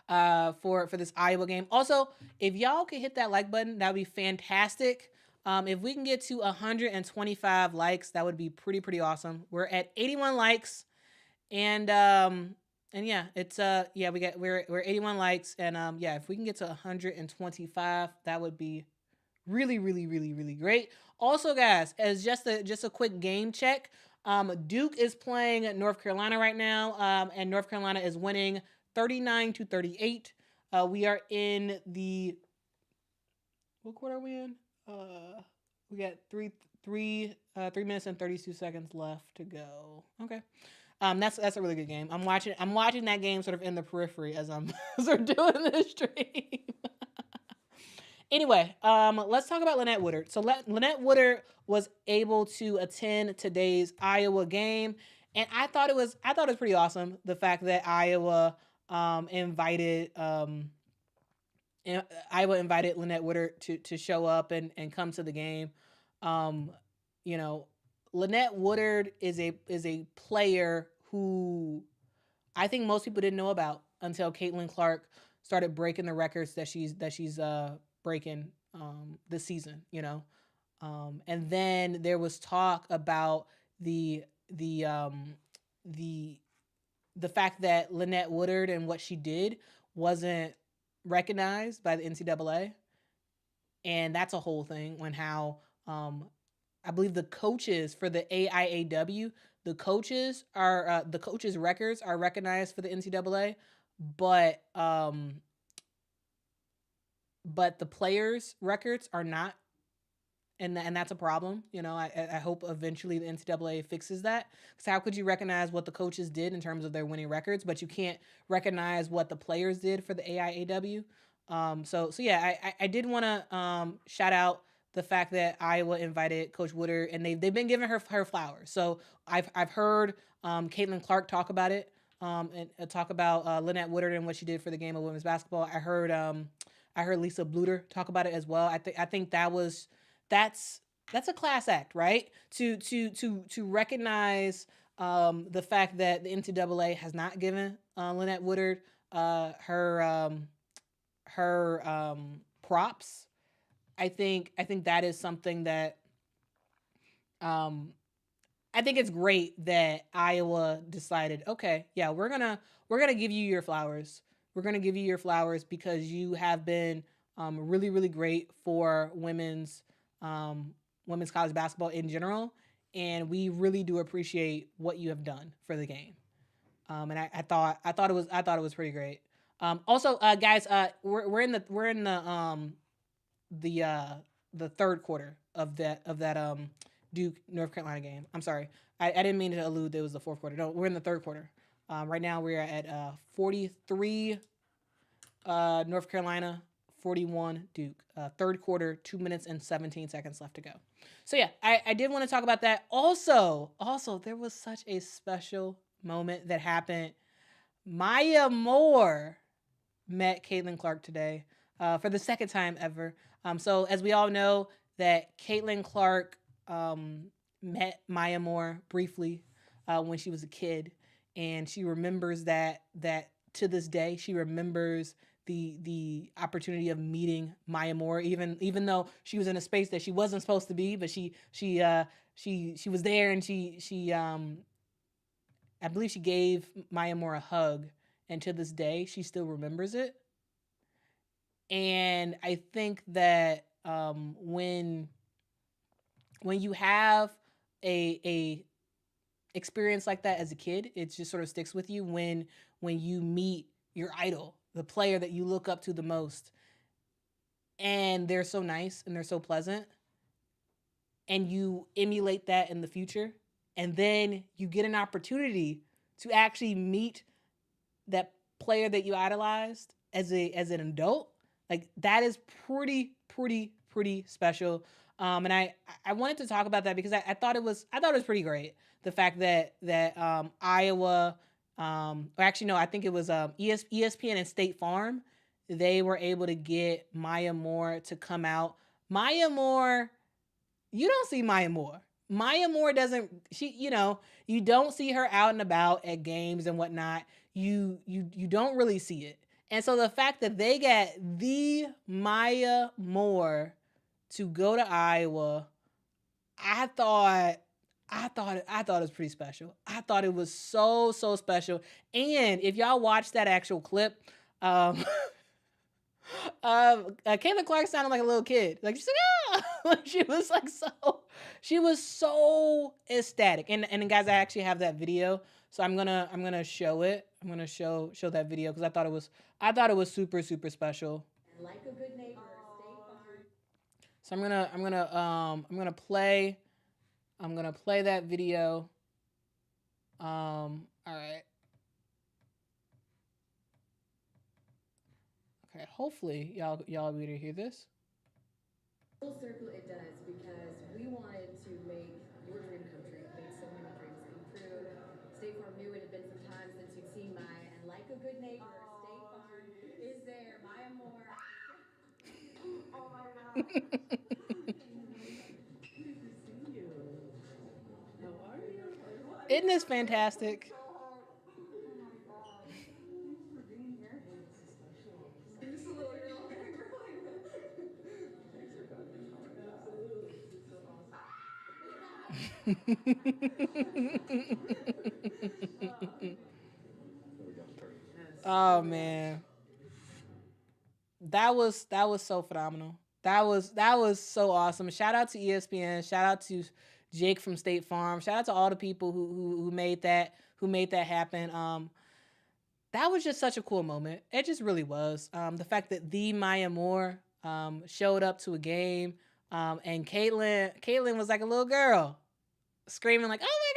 this Iowa game. Also, if y'all could hit that like button, that would be fantastic. If we can get to 125 likes, that would be pretty awesome. We're at 81 likes, and yeah, it's we're 81 likes, and yeah, if we can get to 125, that would be really great. Also, guys, as just a quick game check, Duke is playing North Carolina right now, and North Carolina is winning 39-38. We are in the, what quarter are we in? We got three minutes and 32 seconds left to go. Okay. That's a really good game. I'm watching that game sort of in the periphery as I'm doing this stream. Anyway, let's talk about Lynette Woodard. So Lynette Woodard was able to attend today's Iowa game, and I thought it was pretty awesome, the fact that Iowa invited Lynette Woodard to show up and come to the game. You know, Lynette Woodard is a player who I think most people didn't know about until Caitlin Clark started breaking the records that she's breaking this season. And then there was talk about the the um, the the fact that Lynette Woodard and what she did wasn't recognized by the NCAA, and that's a whole thing. When how I believe the coaches for the AIAW, the coaches records are recognized for the NCAA, but but the players records are not, and that's a problem. I hope eventually the NCAA fixes that, because how could you recognize what the coaches did in terms of their winning records, but you can't recognize what the players did for the AIAW? So yeah, I did want to shout out the fact that Iowa invited Coach Woodard, and they've been giving her flowers. So I've heard Caitlin Clark talk about it, and talk about Lynette Woodard and what she did for the game of women's basketball. I heard Lisa Bluter talk about it as well. I think that's a class act, right? To recognize the fact that the NCAA has not given Lynette Woodard her props. I think that is something that um, I think it's great that Iowa decided, okay, yeah, we're gonna give you your flowers. We're gonna give you your flowers because you have been really really great for um, women's college basketball in general, and we really do appreciate what you have done for the game. And I thought it was pretty great. Also, guys, the uh, the third quarter of that Duke North Carolina game. I'm sorry, I didn't mean to allude that it was the fourth quarter. No, we're in the third quarter. Right now we're at 43 North Carolina, 41 Duke. Third quarter, 2 minutes and 17 seconds left to go. So yeah, I did want to talk about that. Also, there was such a special moment that happened. Maya Moore met Caitlin Clark today for the second time ever. So as we all know, that Caitlin Clark met Maya Moore briefly when she was a kid, and she remembers that to this day. She remembers the opportunity of meeting Maya Moore, even though she was in a space that she wasn't supposed to be, but she was there, and she I believe she gave Maya Moore a hug, and to this day she still remembers it. And I think that when you have a experience like that as a kid, it just sort of sticks with you when you meet your idol, the player that you look up to the most, and they're so nice and they're so pleasant, and you emulate that in the future, and then you get an opportunity to actually meet that player that you idolized as an adult. Like, that is pretty special. And I wanted to talk about that because I thought it was pretty great, the fact that Iowa, or actually no, I think it was ESPN and State Farm, they were able to get Maya Moore to come out. Maya Moore, you don't see Maya Moore. Maya Moore doesn't, you don't see her out and about at games and whatnot. You don't really see it. And so the fact that they got the Maya Moore to go to Iowa, I thought I thought it was pretty special. I thought it was so special. And if y'all watch that actual clip, um Caitlin Clark sounded like a little kid. Like, she's like, ah! Like, she was so ecstatic. And guys, I actually have that video, so I'm gonna show it. I'm gonna show that video because I thought it was super special. Like a good neighbor, State Farm. So I'm gonna play that video. All right. Okay. Hopefully y'all be able to hear this. Full circle it does, because we wanted to make your dream come true, make so many dreams come true. State Farm knew it had been some time since you'd seen Maya, and like a good neighbor, State Farm is there. Maya Moore. Oh my God. Great to see you. Isn't this fantastic? Oh man, that was so phenomenal. That was so awesome. Shout out to ESPN. Shout out to Jake from State Farm. Shout out to all the people who made that happen. That was just such a cool moment. It just really was. The fact that the Maya Moore showed up to a game, and Caitlin was like a little girl, screaming like, "Oh my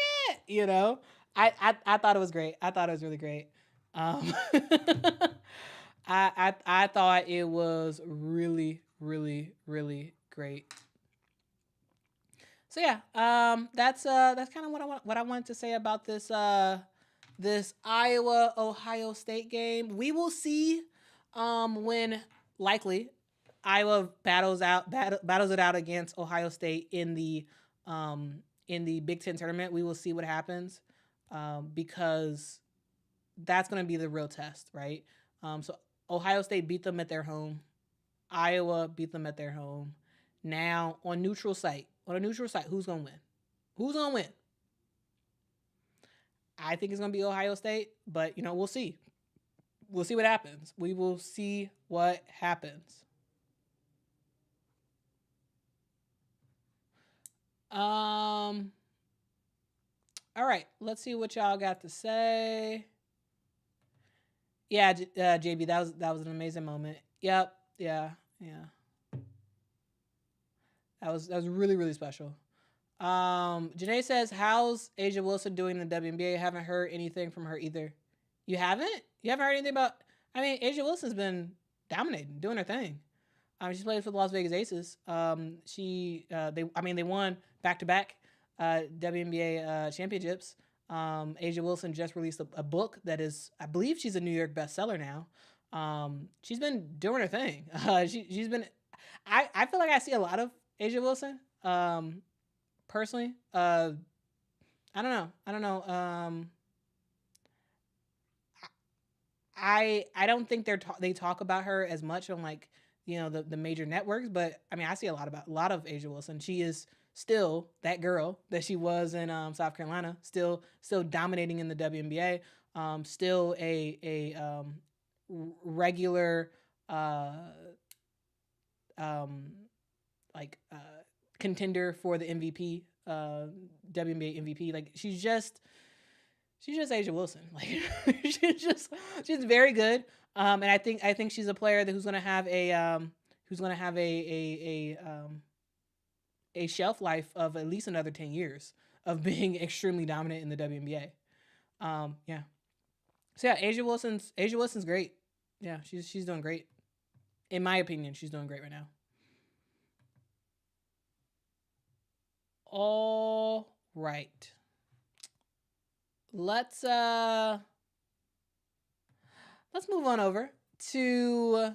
god!" I thought it was great. I thought it was really great. I thought it was really, really, really great. So yeah, that's kind of what I wanted to say about this Iowa Ohio State game. We will see when likely Iowa battles it out against Ohio State in the Big Ten tournament. We will see what happens, because that's going to be the real test, right? So Ohio State beat them at their home. Iowa beat them at their home. Now on a neutral site, who's going to win? Who's going to win? I think it's going to be Ohio State, but we'll see. We'll see what happens. We will see what happens. All right, let's see what y'all got to say. Yeah, JB, that was an amazing moment. Yep, yeah. That was really, really special. Janae says, "How's Asia Wilson doing in the WNBA? Haven't heard anything from her either." You haven't? You haven't heard anything about? I mean, Asia Wilson's been dominating, doing her thing. She plays for the Las Vegas Aces. They won back to back WNBA championships. Asia Wilson just released a book that is, I believe, she's a New York bestseller now. She's been doing her thing. She's been. I feel like I see a lot of Asia Wilson. Personally, I don't know. I don't think they talk about her as much on, like, the major networks, but I mean, I see a lot of Asia Wilson. She is still that girl that she was in South Carolina, still dominating in the WNBA, still a regular like contender for the MVP, WNBA MVP. Like, she's just Asia Wilson. Like, she's very good. And I think she's a player who's gonna have a shelf life of at least another 10 years of being extremely dominant in the WNBA. Yeah. So yeah, Asia Wilson's great. Yeah, she's doing great. In my opinion, she's doing great right now. All right. Let's move on over to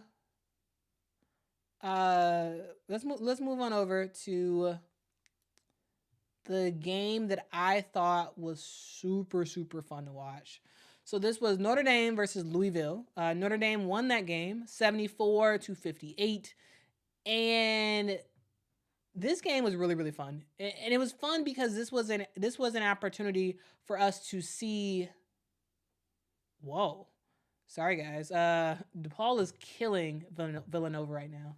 let's move on over to the game that I thought was super, super fun to watch. So this was Notre Dame versus Louisville. Notre Dame won that game 74-58, and this game was really, really fun. And it was fun because this was an opportunity for us to see. Whoa, sorry guys. DePaul is killing Villanova right now.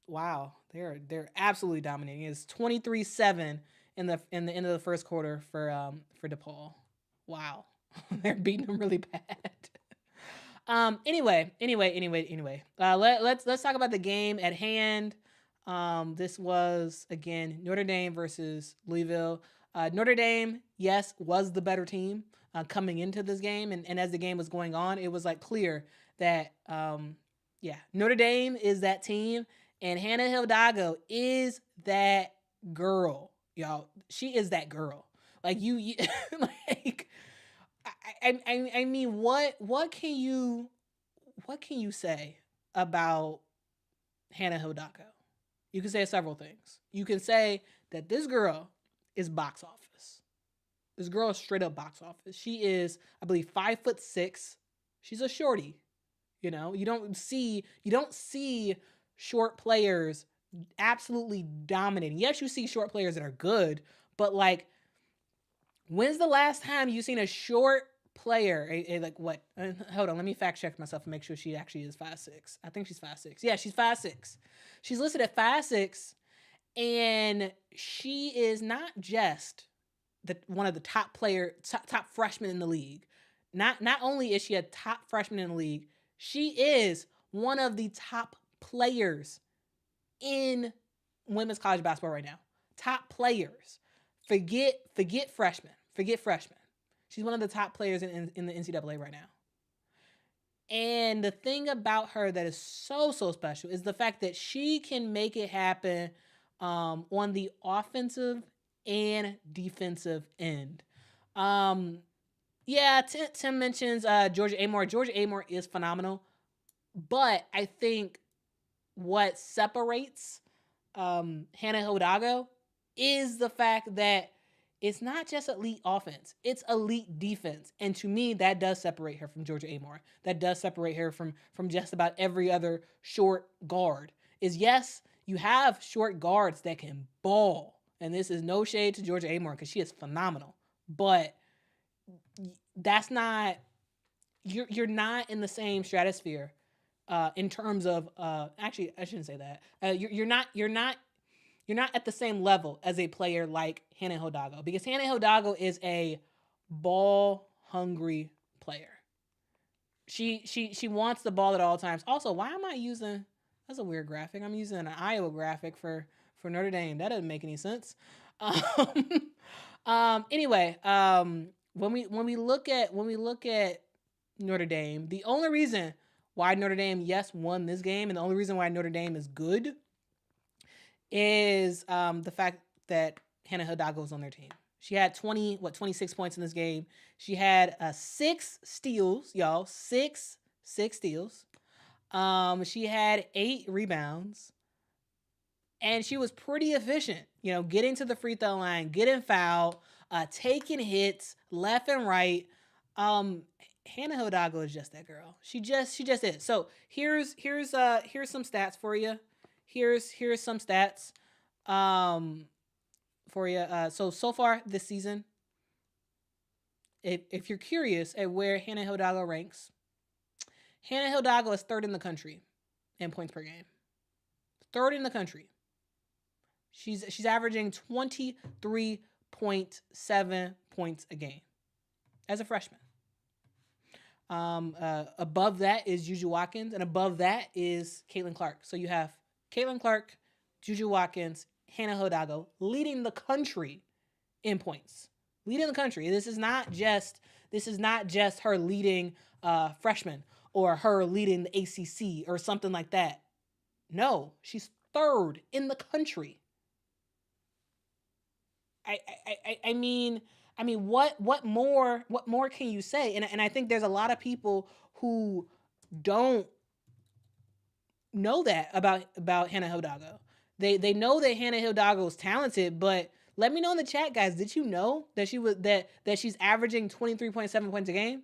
Wow, they're absolutely dominating. It's 23-7 in the end of the first quarter for DePaul. Wow, they're beating them really bad. Anyway. Let's talk about the game at hand. This was, again, Notre Dame versus Louisville. Notre Dame, yes, was the better team coming into this game, and as the game was going on, it was like clear that Notre Dame is that team, and Hannah Hidalgo is that girl, y'all. She is that girl. Like, you like, I mean, what can you say about Hannah Hidalgo? You can say several things. You can say that this girl is box office. This girl is straight up box office. She is, I believe, 5'6". She's a shorty. You know, you don't see short players absolutely dominating. Yes, you see short players that are good, but like, when's the last time you seen a short player, like what? Hold on, let me fact check myself and make sure she actually is 5'6". I think she's 5'6". Yeah, she's 5'6". She's listed at 5'6", and she is not just one of the top freshmen in the league. Not only is she a top freshman in the league, she is one of the top players in women's college basketball right now. Top players. Forget freshmen. Forget freshmen. She's one of the top players in the NCAA right now. And the thing about her that is so special is the fact that she can make it happen on the offensive and defensive end. Yeah, Tim mentions Georgia Amore. Georgia Amore is phenomenal, but I think what separates Hannah Hidalgo is the fact that it's not just elite offense, it's elite defense. And to me, that does separate her from Georgia Amore. That does separate her from just about every other short guard. Is yes, you have short guards that can ball. And this is no shade to Georgia Amore because she is phenomenal. But that's not, you're not in the same stratosphere in terms of, actually, I shouldn't say that. You're not at the same level as a player like Hannah Hidalgo, because Hannah Hidalgo is a ball-hungry player. She wants the ball at all times. Also, why am I using, that's a weird graphic. I'm using an Iowa graphic for Notre Dame. That doesn't make any sense. Anyway, when we look at Notre Dame, the only reason why Notre Dame, yes, won this game, and the only reason why Notre Dame is good is the fact that Hannah Hidalgo was on their team. She had 26 points in this game. She had 6 steals, y'all. 6 steals. She had 8 rebounds. And she was pretty efficient, getting to the free throw line, getting fouled, taking hits left and right. Hannah Hidalgo is just that girl. She just is. So here's some stats for you. Here's some stats for you. So far this season, if you're curious at where Hannah Hidalgo ranks, Hannah Hidalgo is 3rd in the country in points per game. 3rd in the country. She's averaging 23.7 points a game as a freshman. Above that is Juju Watkins, and above that is Caitlin Clark. So you have Caitlin Clark, Juju Watkins, Hannah Hidalgo leading the country in points. Leading the country. This is not just her leading freshman or her leading the ACC or something like that. No, she's 3rd in the country. I mean, what more can you say? And I think there's a lot of people who don't know that about Hannah Hidalgo. They know that Hannah Hidalgo is talented, but let me know in the chat, guys. Did you know that she's averaging 23.7 points a game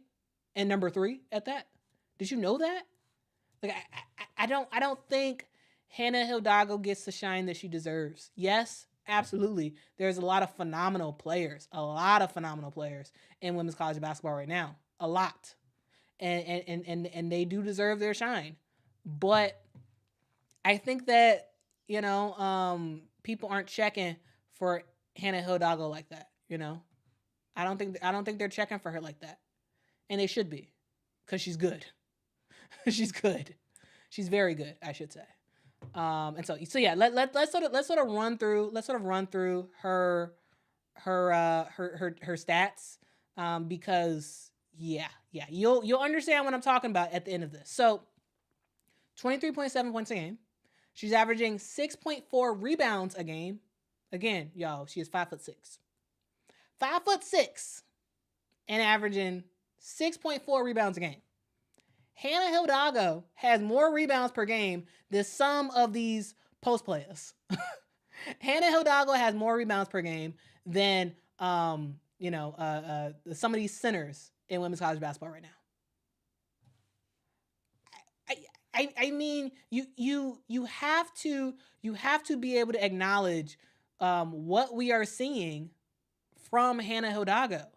and number 3 at that? Did you know that? Like I don't think Hannah Hidalgo gets the shine that she deserves. Yes, absolutely. There's a lot of phenomenal players in women's college basketball right now. A lot. And they do deserve their shine. But I think that, people aren't checking for Hannah Hidalgo like that, I don't think they're checking for her like that. And they should be, because she's good. She's good. She's very good, I should say. And so yeah, let's sort of run through her stats, because you'll understand what I'm talking about at the end of this. So 23.7 points a game. She's averaging 6.4 rebounds a game. Again, y'all, she is 5'6". 5'6", and averaging 6.4 rebounds a game. Hannah Hidalgo has more rebounds per game than some of these post players. Hannah Hidalgo has more rebounds per game than some of these centers in women's college basketball right now. I mean, you have to be able to acknowledge what we are seeing from Hannah Hidalgo.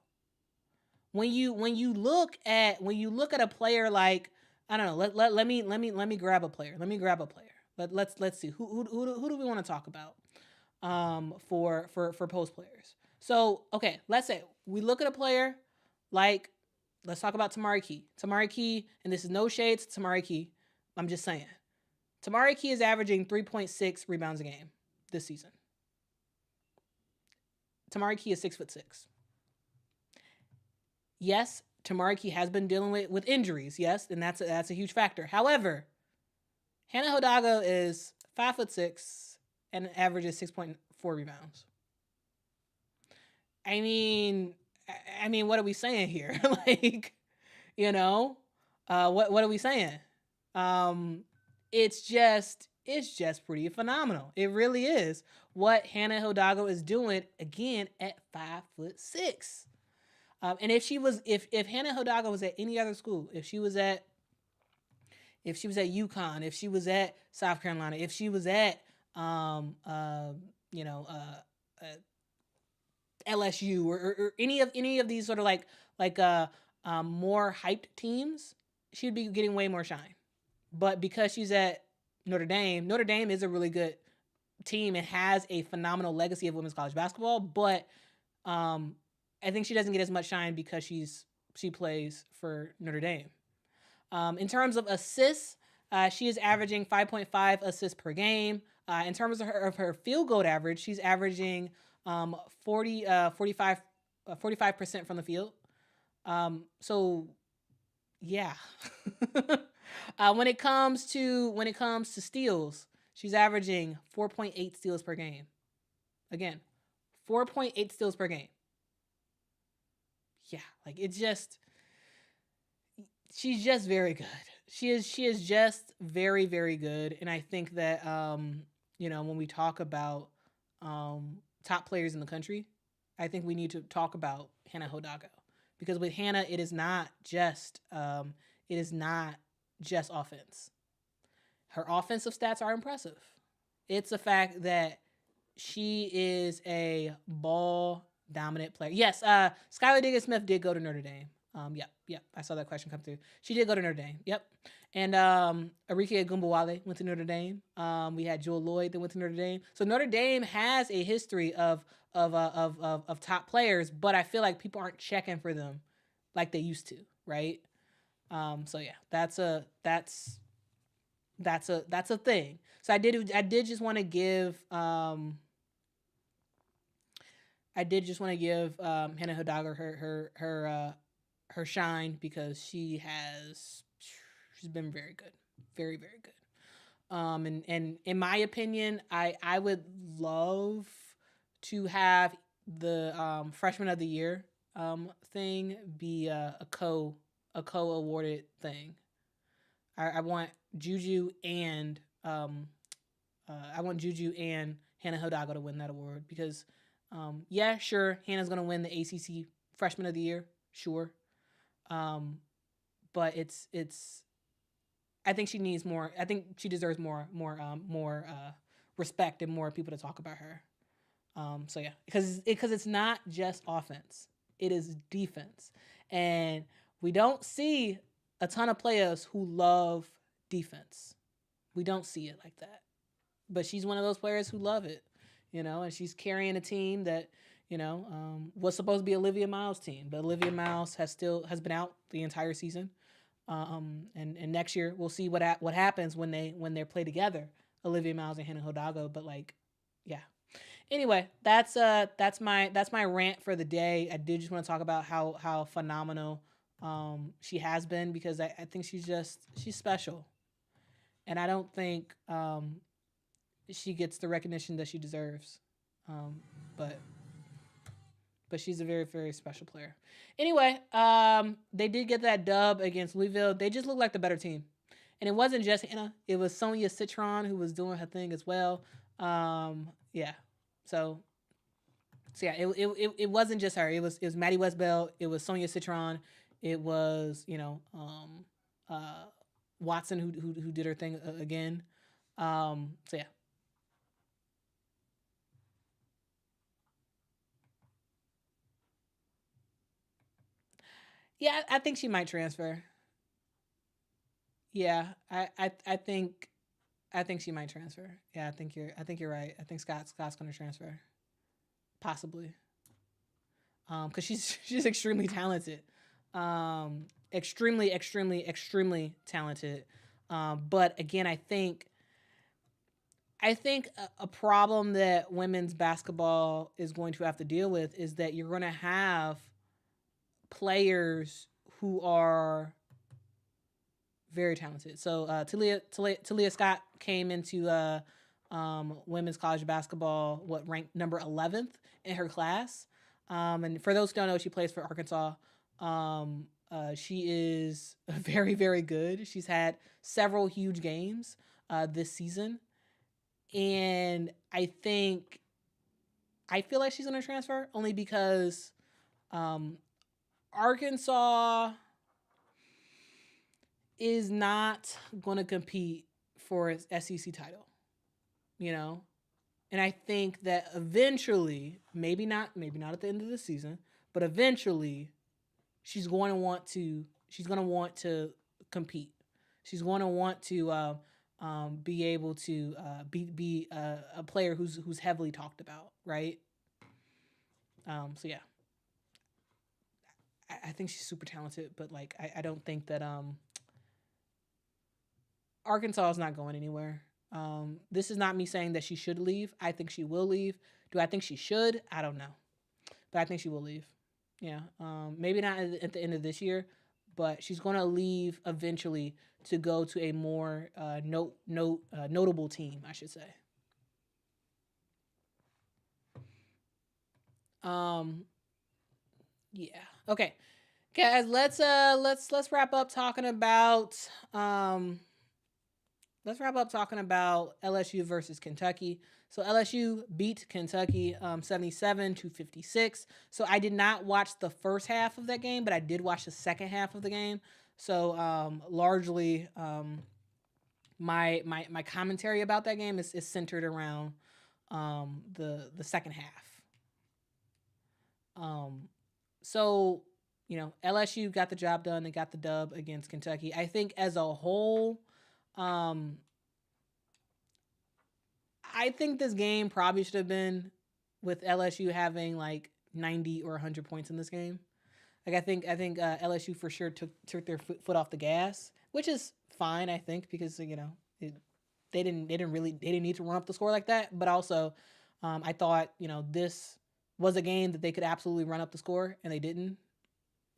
When you look at a player like, I don't know, let me grab a player. Let's see who do we want to talk about for post players. So okay, let's say we look at a player like, let's talk about Tamari Key. Tamari Key, and this is no shade to Tamari Key. I'm just saying. Tamari Key is averaging 3.6 rebounds a game this season. Tamari Key is 6'6". Yes, Tamari Key has been dealing with injuries. Yes, and that's a huge factor. However, Hannah Hidalgo is 5'6" and averages 6.4 rebounds. I mean, what are we saying here? Like, what are we saying? It's just pretty phenomenal. It really is what Hannah Hidalgo is doing again at 5'6". And if Hannah Hidalgo was at any other school, if she was at UConn, if she was at South Carolina, if she was at LSU or any of these sort of like more hyped teams, she'd be getting way more shine. But because she's at Notre Dame is a really good team and has a phenomenal legacy of women's college basketball. But I think she doesn't get as much shine because she plays for Notre Dame. In terms of assists, she is averaging 5.5 assists per game. In terms of her field goal average, she's averaging 45% from the field. So yeah. When it comes to steals, she's averaging 4.8 steals per game. Again, 4.8 steals per game. Yeah, like she's just very good. She is just very, very good. And I think that when we talk about top players in the country, I think we need to talk about Hannah Hidalgo, because with Hannah, it is not just offense. Her offensive stats are impressive. It's the fact that she is a ball dominant player. Yes, Skylar Diggins-Smith did go to Notre Dame. Yep. I saw that question come through. She did go to Notre Dame. Yep. And Arike Agumbawale went to Notre Dame. We had Jewel Lloyd that went to Notre Dame. So Notre Dame has a history of top players, but I feel like people aren't checking for them like they used to, right? So yeah, that's a thing. So I did just want to give Hannah Hidalgo her shine, because she's been very good, very, very good. And in my opinion, I would love to have the freshman of the year thing be a co-awarded thing. I want Juju and Hannah Hidalgo to win that award, because yeah, sure, Hannah's gonna win the ACC freshman of the year, sure. But it's I think she needs more. I think she deserves more respect and more people to talk about her. So yeah, because it's not just offense, it is defense, and we don't see a ton of players who love defense. We don't see it like that, but she's one of those players who love it, and she's carrying a team that was supposed to be Olivia Miles' team, but Olivia Miles has been out the entire season. And next year we'll see what happens when they play together, Olivia Miles and Hannah Hidalgo. But like, yeah. Anyway, that's my rant for the day. I did just want to talk about how phenomenal she has been, because I think she's special, and I don't think she gets the recognition that she deserves. But she's a very, very special player. Anyway, they did get that dub against Louisville. They just looked like the better team. And it wasn't just Hannah. It was Sonia Citron who was doing her thing as well. Yeah. So So yeah, it wasn't just her. It was Maddie Westbell. It was Sonia Citron. It was uh, Watson who did her thing again. So yeah, yeah. I think she might transfer. Yeah, I think she might transfer. Yeah, I think you're right. I think Scott's going to transfer, possibly, because she's extremely talented, extremely talented. But again, I think a problem that women's basketball is going to have to deal with is that you're going to have players who are very talented. So Talia Scott came into women's college basketball, what, ranked number 11th in her class. And for those who don't know, she plays for Arkansas. She is very, very good. She's had several huge games this season. And I feel like she's going to transfer only because um, Arkansas is not going to compete for its SEC title, you know? And I think that eventually, maybe not at the end of the season, but eventually she's going to want to compete. She's going to want to be able to be a player who's heavily talked about, right? So yeah, I think she's super talented, but like I don't think that Arkansas is not going anywhere. This is not me saying that she should leave. I think she will leave. Do I think she should? I don't know, but I think she will leave. Yeah, maybe not at the end of this year, but she's going to leave eventually to go to a more notable team, I should say. Um, yeah. Okay, guys. Let's wrap up talking about um let's wrap up talking about LSU versus Kentucky. So LSU beat Kentucky 77-56. So I did not watch the first half of that game, but I did watch the second half of the game. So largely, my commentary about that game is centered around the second half. Um, so LSU got the job done. They got the dub against Kentucky. I think as a whole, um, I think this game probably should have been with LSU having like 90 or 100 points in this game. Like I think LSU for sure took their foot off the gas, which is fine. I think because they didn't need to run up the score like that. But also, I thought this was a game that they could absolutely run up the score, and they didn't.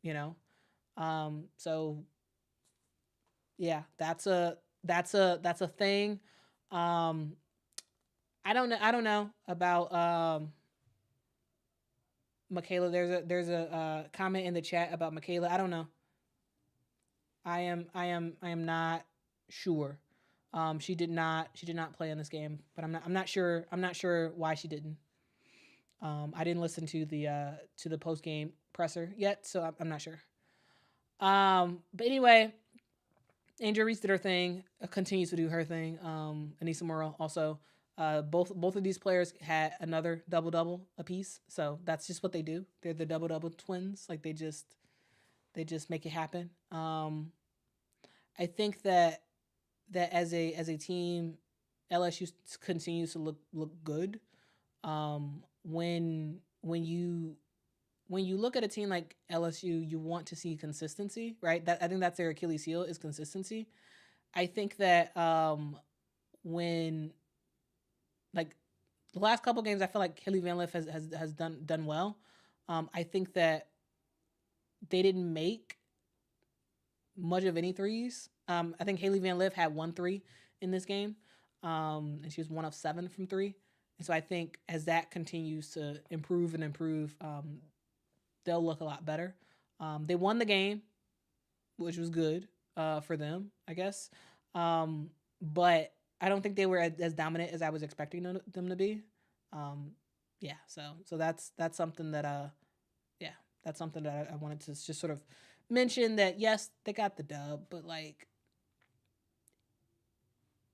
You know, so yeah, that's a thing. Um, I don't know about Michaela. There's a comment in the chat about Michaela. I don't know. I am not sure. She did not play in this game, but I'm not sure. I'm not sure why she didn't. I didn't listen to the post game presser yet, so I'm not sure. But anyway, Angel Reese did her thing. Continues to do her thing. Anissa Morrow also. Both of these players had another double double apiece, so that's just what they do. They're the double double twins. Like they just make it happen. I think that as a team, LSU continues to look good. When you look at a team like LSU, you want to see consistency, right? That I think that's their Achilles heel is consistency. I think that when like the last couple games, I feel like Haley Van Lith has done well. I think that they didn't make much of any threes. I think Haley Van Lith had 1 3 in this game, and she was 1 of 7 from three. And so I think as that continues to improve and improve, they'll look a lot better. They won the game, which was good for them, I guess. But I don't think they were as dominant as I was expecting them to be. Um, yeah, so that's something that yeah, that's something that I wanted to just sort of mention that yes, they got the dub, but like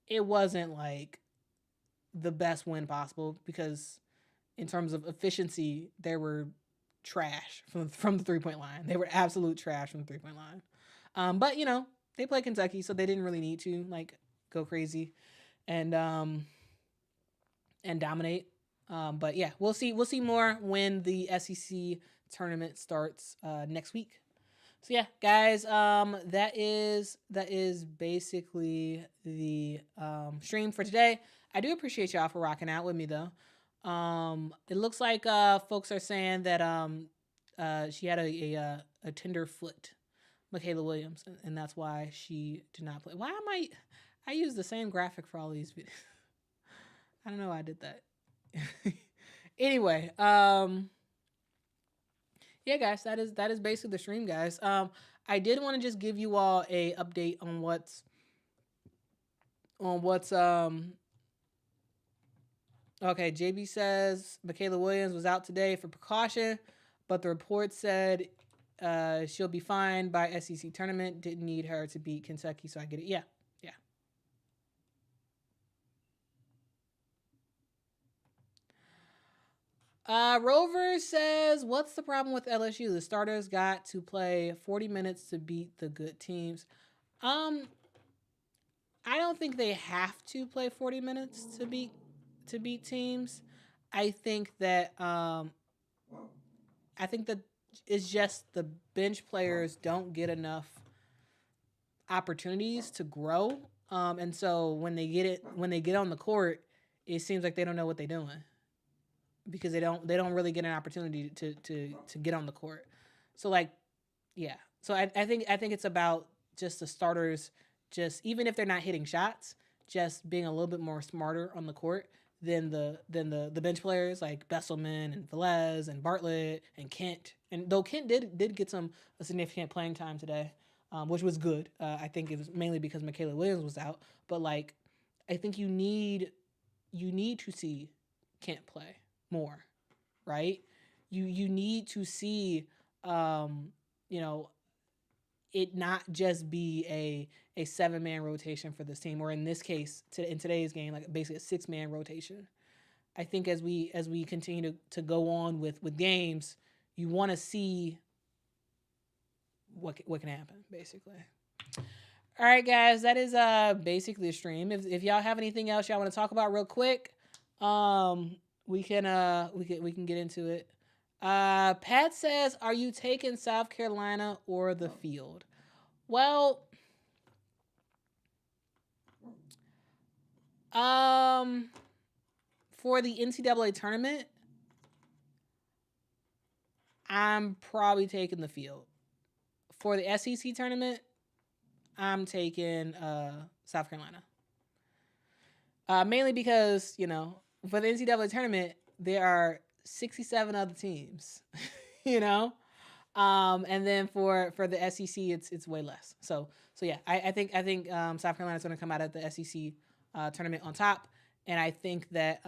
it wasn't like the best win possible because in terms of efficiency, they were trash from the 3 point line. They were absolute trash from the 3 point line. But you know, they play Kentucky, so they didn't really need to like go crazy and and dominate. But yeah, we'll see more when the SEC tournament starts next week. So yeah, guys, that is basically the stream for today. I do appreciate y'all for rocking out with me though. It looks like folks are saying that she had a tender foot, Michaela Williams, and that's why she did not play. Why am I use the same graphic for all these videos? I don't know why I did that. Anyway, yeah, guys, that is basically the stream, guys. I did want to just give you all a update on what's okay. JB says Michaela Williams was out today for precaution, but the report said she'll be fine by SEC tournament. Didn't need her to beat Kentucky, so I get it. Yeah, yeah. Rover says, "What's the problem with LSU? The starters got to play 40 minutes to beat the good teams." Um, I don't think they have to play 40 minutes to beat teams. I think that I think that it's just the bench players don't get enough opportunities to grow. And so when they get on the court, it seems like they don't know what they're doing because they don't really get an opportunity to get on the court. So like, yeah. So I think it's about just the starters, just even if they're not hitting shots, just being a little bit more smarter on the court than the bench players like Besselman and Velez and Bartlett and Kent. And though Kent did get some a significant playing time today, which was good. I think it was mainly because Michaela Williams was out. But like, I think you need to see Kent play more, right? You need to see you know, it not just be a 7-man rotation for this team, or in this case, in today's game, like basically a 6-man rotation. I think as we continue to go on with games, you want to see what can happen, basically. All right, guys, that is basically the stream. If y'all have anything else y'all want to talk about real quick, we can get into it. Pat says, "Are you taking South Carolina or the field?" Well, for the NCAA tournament, I'm probably taking the field. For the SEC tournament, I'm taking South Carolina. Mainly because, you know, for the NCAA tournament, there are 67 other teams, you know? And then for the SEC, it's way less. So yeah, I think South Carolina's going to come out of the SEC tournament on top, and I think that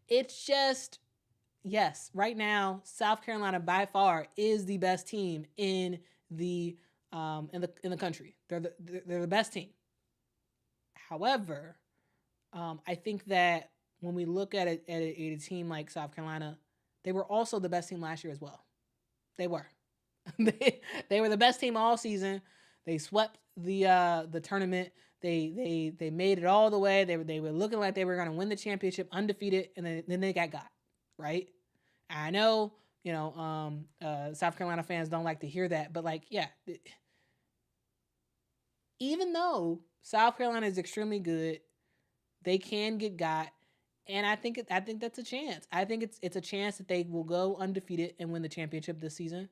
it's just yes, right now South Carolina by far is the best team in the country. They're the best team. However, I think that when we look at a team like South Carolina, they were also the best team last year as well. They were. They were the best team all season. They swept the tournament. They made it all the way. They were looking like they were going to win the championship undefeated, and then they got right. I know, you know, South Carolina fans don't like to hear that, but like, yeah, even though South Carolina is extremely good, they can get got. And I think that's a chance. I think it's a chance that they will go undefeated and win the championship this season.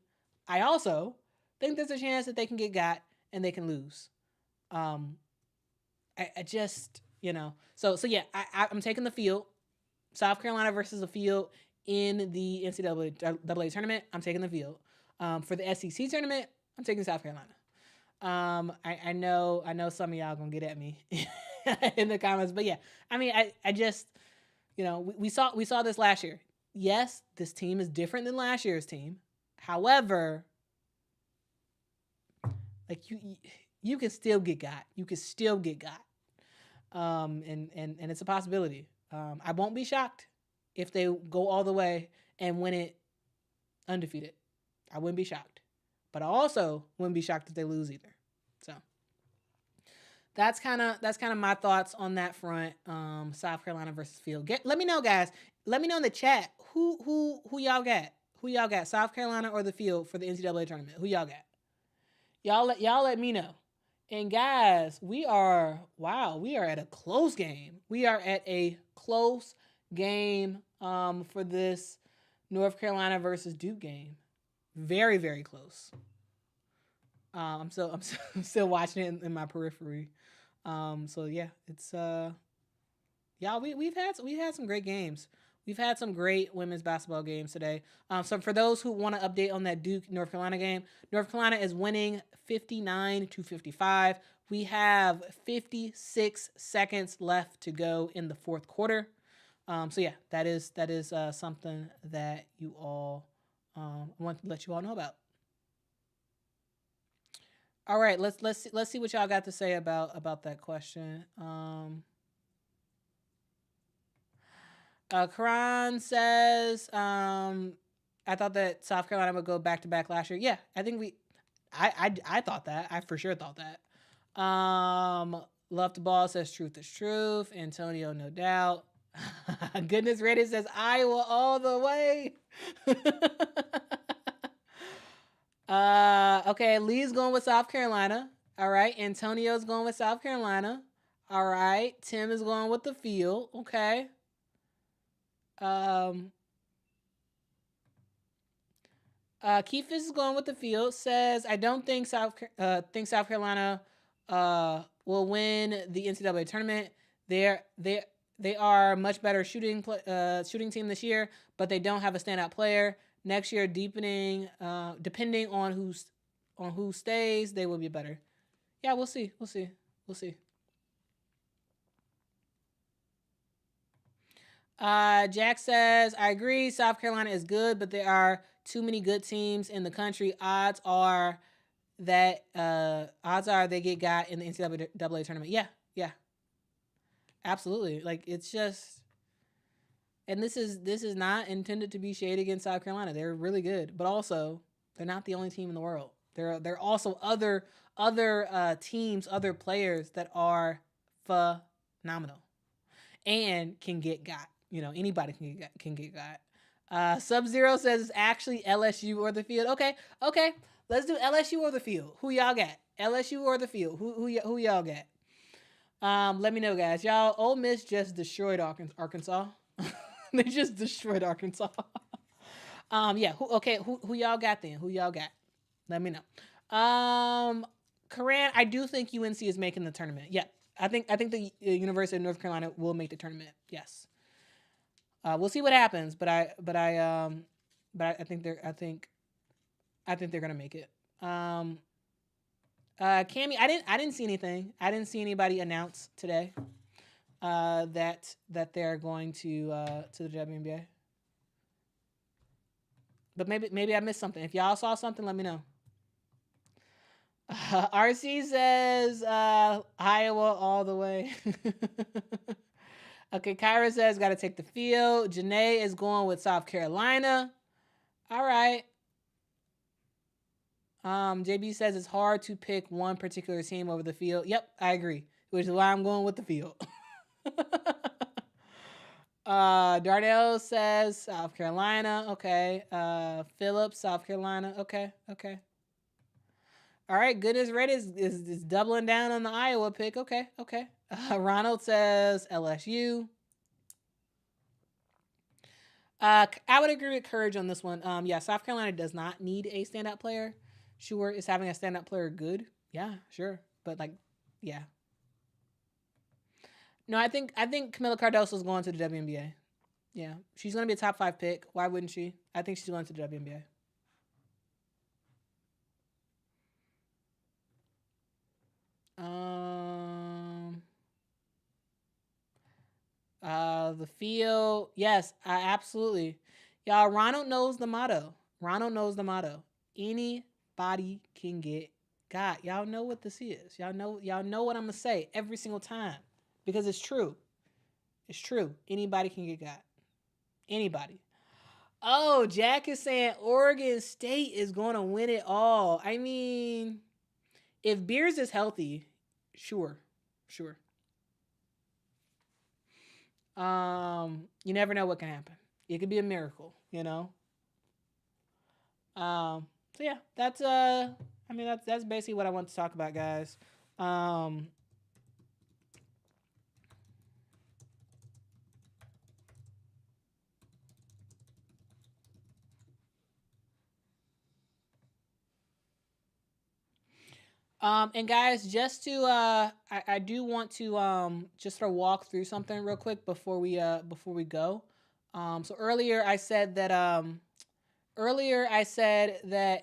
I also think there's a chance that they can get got and they can lose. I just, you know, so yeah, I'm taking the field. South Carolina versus the field in the NCAA tournament. I'm taking the field. For the SEC tournament, I'm taking South Carolina. I know some of y'all gonna get at me in the comments, but yeah, I mean, I just You know, we saw this last year. Yes, this team is different than last year's team. However, like you can still get got. You can still get got. And it's a possibility. I won't be shocked if they go all the way and win it undefeated. I wouldn't be shocked, but I also wouldn't be shocked if they lose either. So that's kind of my thoughts on that front. South Carolina versus Field. Let me know, guys. Let me know in the chat who y'all got. Who y'all got? South Carolina or the Field for the NCAA tournament? Who y'all got? Y'all let me know. And guys, we are at a close game. We are at a close game for this North Carolina versus Duke game. Very, very close. I'm still watching it in my periphery. So yeah, it's we've had some great games. We've had some great women's basketball games today. So for those who want to update on that Duke North Carolina game, North Carolina is winning 59-55. We have 56 seconds left to go in the fourth quarter. So yeah, that is something that you all want to let you all know about. All right, let's see what y'all got to say about that question. Karan says, I thought that South Carolina would go back to back last year. Yeah, I think I thought that. I for sure thought that. Love the Ball says truth is truth. Antonio, no doubt. Goodness Reddit says Iowa all the way. Okay, Lee's going with South Carolina. All right, Antonio's going with South Carolina. All right, Tim is going with the Field. Okay. Keith is going with the Field. Says I don't think South Carolina will win the NCAA tournament. They are much better shooting team this year, but they don't have a standout player. Next year, depending on who stays, they will be better. Yeah, we'll see. Jack says, I agree. South Carolina is good, but there are too many good teams in the country. Odds are they get got in the NCAA tournament. Yeah. Absolutely. Like, it's just, and this is not intended to be shade against South Carolina. They're really good, but also they're not the only team in the world. There are also other teams, other players that are phenomenal and can get got. You know, anybody can get got. Sub-Zero says it's actually LSU or the Field. Okay. Let's do LSU or the Field. Who y'all got? LSU or the Field? Who y'all got? Let me know, guys. Y'all, Ole Miss just destroyed Arkansas. They just destroyed Arkansas. Yeah. Who y'all got then? Who y'all got? Let me know. Karan, I do think UNC is making the tournament. Yeah. I think the University of North Carolina will make the tournament. Yes. We'll see what happens, but I think they're gonna make it. Cammy, I didn't see anything. I didn't see anybody announce today that they're going to the WNBA. But maybe I missed something. If y'all saw something, let me know. RC says Iowa all the way. Okay, Kyra says got to take the Field. Janae is going with South Carolina. All right. JB says it's hard to pick one particular team over the Field. Yep, I agree, which is why I'm going with the Field. Darnell says South Carolina. Okay. Phillips, South Carolina. Okay. All right, Goodness Red is doubling down on the Iowa pick. Okay. Ronald says LSU. I would agree with Courage on this one. Yeah, South Carolina does not need a standout player. Sure, is having a standout player good? Yeah, sure. But yeah. No, I think Camila Cardoso is going to the WNBA. Yeah, she's going to be a top 5 pick. Why wouldn't she? I think she's going to the WNBA. the field. Yes, absolutely. Y'all, Ronald knows the motto. Ronald knows the motto. Anybody can get got. Y'all know what this is. Y'all know what I'm gonna say every single time. Because it's true. It's true. Anybody can get got. Anybody. Oh, Jack is saying Oregon State is going to win it all. I mean, if Beers is healthy, sure. You never know what can happen. It could be a miracle, you know. So yeah, that's basically what I want to talk about, guys. And guys, just to I do want to just sort of walk through something real quick before we go. So earlier I said that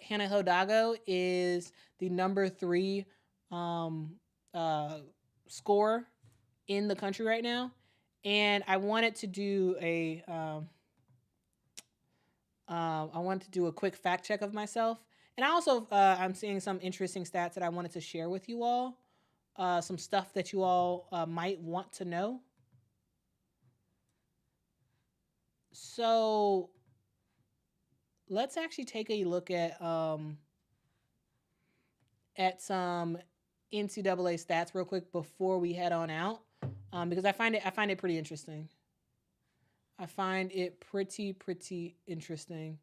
Hannah Hodago is the number 3 scorer in the country right now, and I wanted to do a quick fact check of myself. And I also, I'm seeing some interesting stats that I wanted to share with you all. Some stuff that you all might want to know. So let's actually take a look at some NCAA stats real quick before we head on out, because I find it pretty interesting. I find it pretty interesting.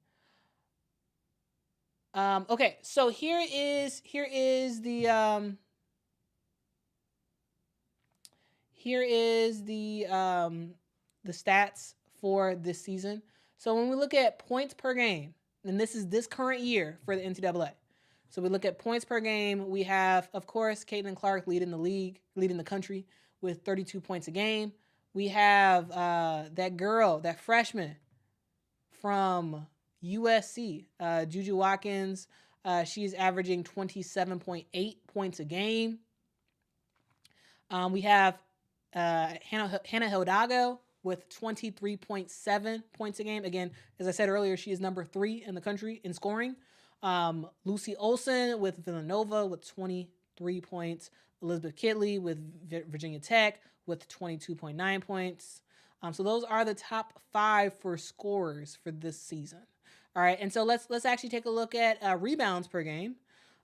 Okay, so here is the stats for this season. So when we look at points per game, and this is this current year for the NCAA. So we look at points per game. We have, of course, Caitlin Clark leading the country with 32 points a game. We have that freshman from USC, Juju Watkins. She's averaging 27.8 points a game. We have Hannah Hildago with 23.7 points a game. Again, as I said earlier, she is number 3 in the country in scoring. Lucy Olson with Villanova with 23 points. Elizabeth Kitley with Virginia Tech with 22.9 points. So those are the top 5 for scorers for this season. All right, and so let's actually take a look at rebounds per game.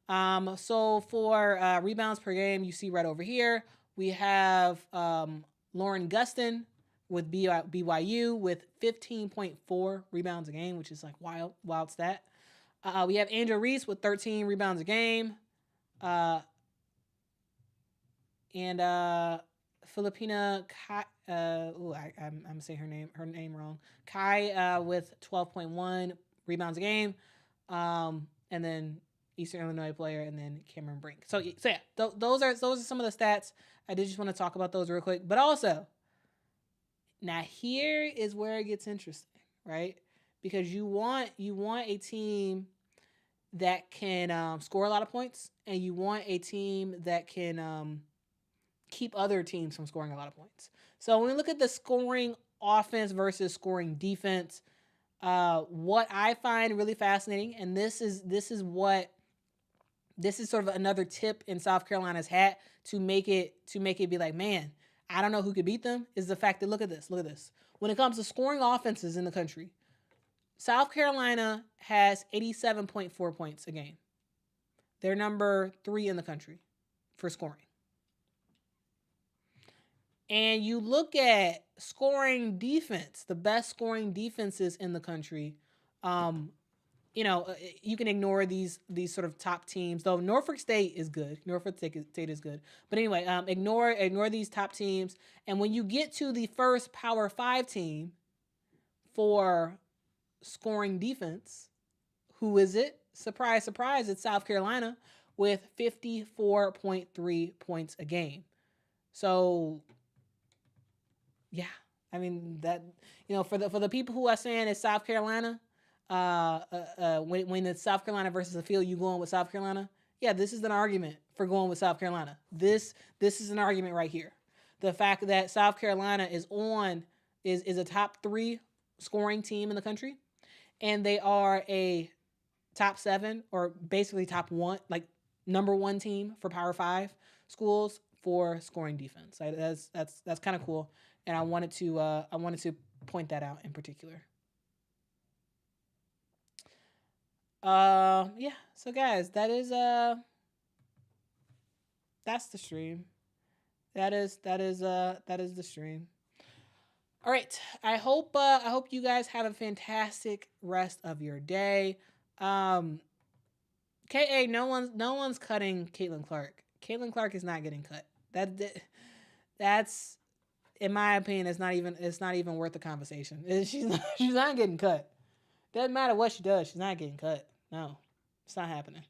So for rebounds per game, you see right over here, we have Lauren Gustin with BYU with 15.4 rebounds a game, which is like wild stat. We have Angel Reese with 13 rebounds a game. And Filipina Kai, I'm saying her name wrong. Kai with 12.1 rebounds a game. And then Eastern Illinois player, and then Cameron Brink. So yeah, those are some of the stats. I did just want to talk about those real quick. But also, now here is where it gets interesting, right? Because you want a team that can score a lot of points, and you want a team that can keep other teams from scoring a lot of points. So when we look at the scoring offense versus scoring defense, what I find really fascinating, and this is sort of another tip in South Carolina's hat to make it be like, man, I don't know who could beat them, is the fact that look at this. When it comes to scoring offenses in the country, South Carolina has 87.4 points a game. They're number 3 in the country for scoring. And you look at scoring defense, the best scoring defenses in the country. You can ignore these sort of top teams, though Norfolk State is good. Norfolk State is good. But anyway, ignore these top teams. And when you get to the first Power 5 team for scoring defense, who is it? Surprise, surprise, it's South Carolina with 54.3 points a game. So yeah, I mean that, for the people who are saying it's South Carolina, when it's South Carolina versus the field, you going with South Carolina? Yeah, this is an argument for going with South Carolina. This is an argument right here. The fact that South Carolina is on is a top 3 scoring team in the country, and they are a top 7 or basically top 1, like number 1 team for Power 5 schools for scoring defense. That's kind of cool, and I wanted to point that out in particular. Yeah. So guys, that's the stream. That is the stream. All right. I hope you guys have a fantastic rest of your day. KA, no one's cutting Caitlin Clark. Caitlin Clark is not getting cut. That's in my opinion, it's not even worth the conversation. She's not getting cut. Doesn't matter what she does, she's not getting cut. No, it's not happening.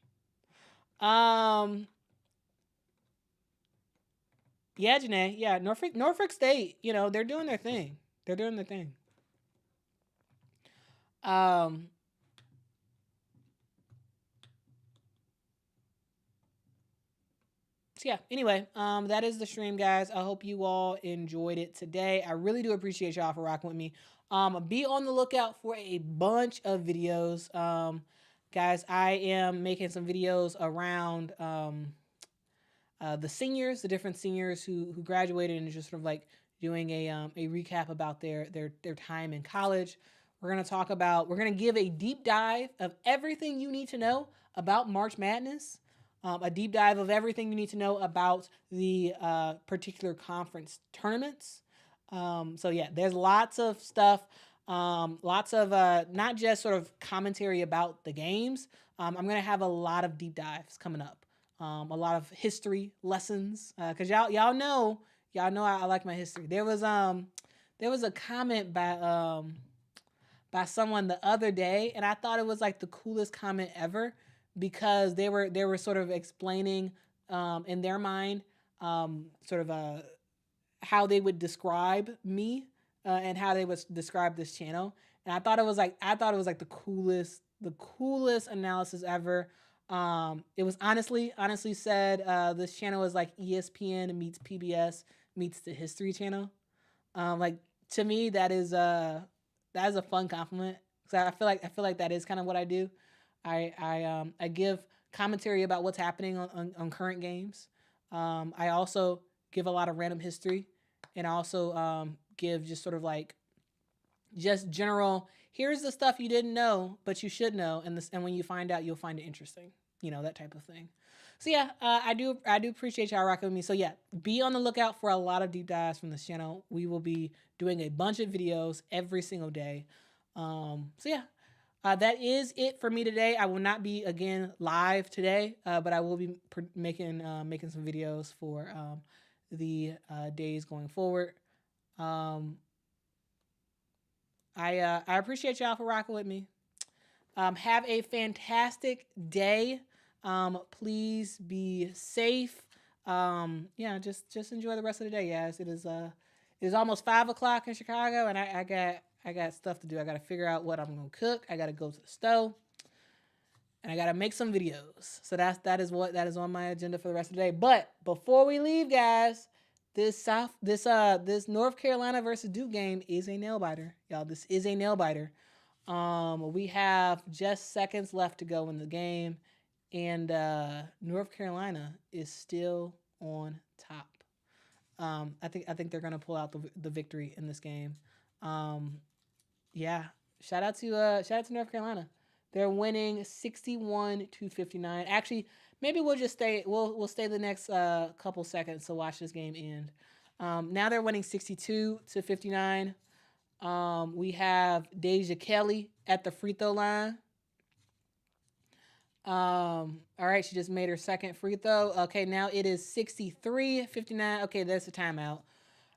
Yeah, Janae. Yeah, Norfolk State. They're doing their thing. They're doing their thing. So yeah, anyway, that is the stream, guys. I hope you all enjoyed it today. I really do appreciate y'all for rocking with me. Be on the lookout for a bunch of videos. Guys, I am making some videos around the seniors, the different seniors who graduated, and just sort of like doing a recap about their time in college. We're gonna give a deep dive of everything you need to know about March Madness. A deep dive of everything you need to know about the particular conference tournaments. So yeah, there's lots of stuff, lots of not just sort of commentary about the games. I'm gonna have a lot of deep dives coming up, a lot of history lessons, because y'all know I like my history. There was a comment by someone the other day, and I thought it was like the coolest comment ever, because they were sort of explaining in their mind sort of how they would describe me and how they would describe this channel, and I thought it was like the coolest analysis ever. It was honestly said this channel is like ESPN meets PBS meets the History Channel. Like, to me, that is a fun compliment, because I feel like that is kind of what I do. I give commentary about what's happening on current games. I also give a lot of random history, and I also give just sort of like just general, here's the stuff you didn't know but you should know, and when you find out, you'll find it interesting. That type of thing. So yeah, I do appreciate y'all rocking with me. So yeah, be on the lookout for a lot of deep dives from this channel. We will be doing a bunch of videos every single day. So yeah, that is it for me today. I will not be again live today, but I will be making some videos for the days going forward. I appreciate y'all for rocking with me. Have a fantastic day. Please be safe. Yeah, just enjoy the rest of the day, guys. It is almost 5:00 in Chicago, and I got stuff to do. I got to figure out what I'm gonna cook. I got to go to the stove, and I got to make some videos. So that is on my agenda for the rest of the day. But before we leave, guys, this North Carolina versus Duke game is a nail biter, y'all. This is a nail biter. We have just seconds left to go in the game, and North Carolina is still on top. I think they're gonna pull out the victory in this game. Yeah, shout out to North Carolina. They're winning 61-59. Actually, maybe we'll just stay. We'll stay the next couple seconds to watch this game end. Now they're winning 62-59. We have Deja Kelly at the free throw line. All right, she just made her second free throw. Okay, now it is 63-59. Okay, that's a timeout.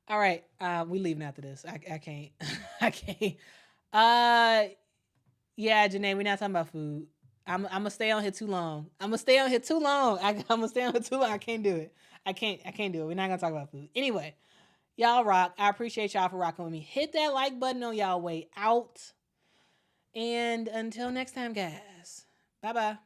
All right, we leaving after this. I can't. I can't. Yeah, Janae, we're not talking about food. I'm gonna stay on here too long. I'm gonna stay on here too long. I can't do it. I can't do it. We're not gonna talk about food. Anyway, y'all rock. I appreciate y'all for rocking with me. Hit that like button on y'all way out. And until next time, guys. Bye-bye.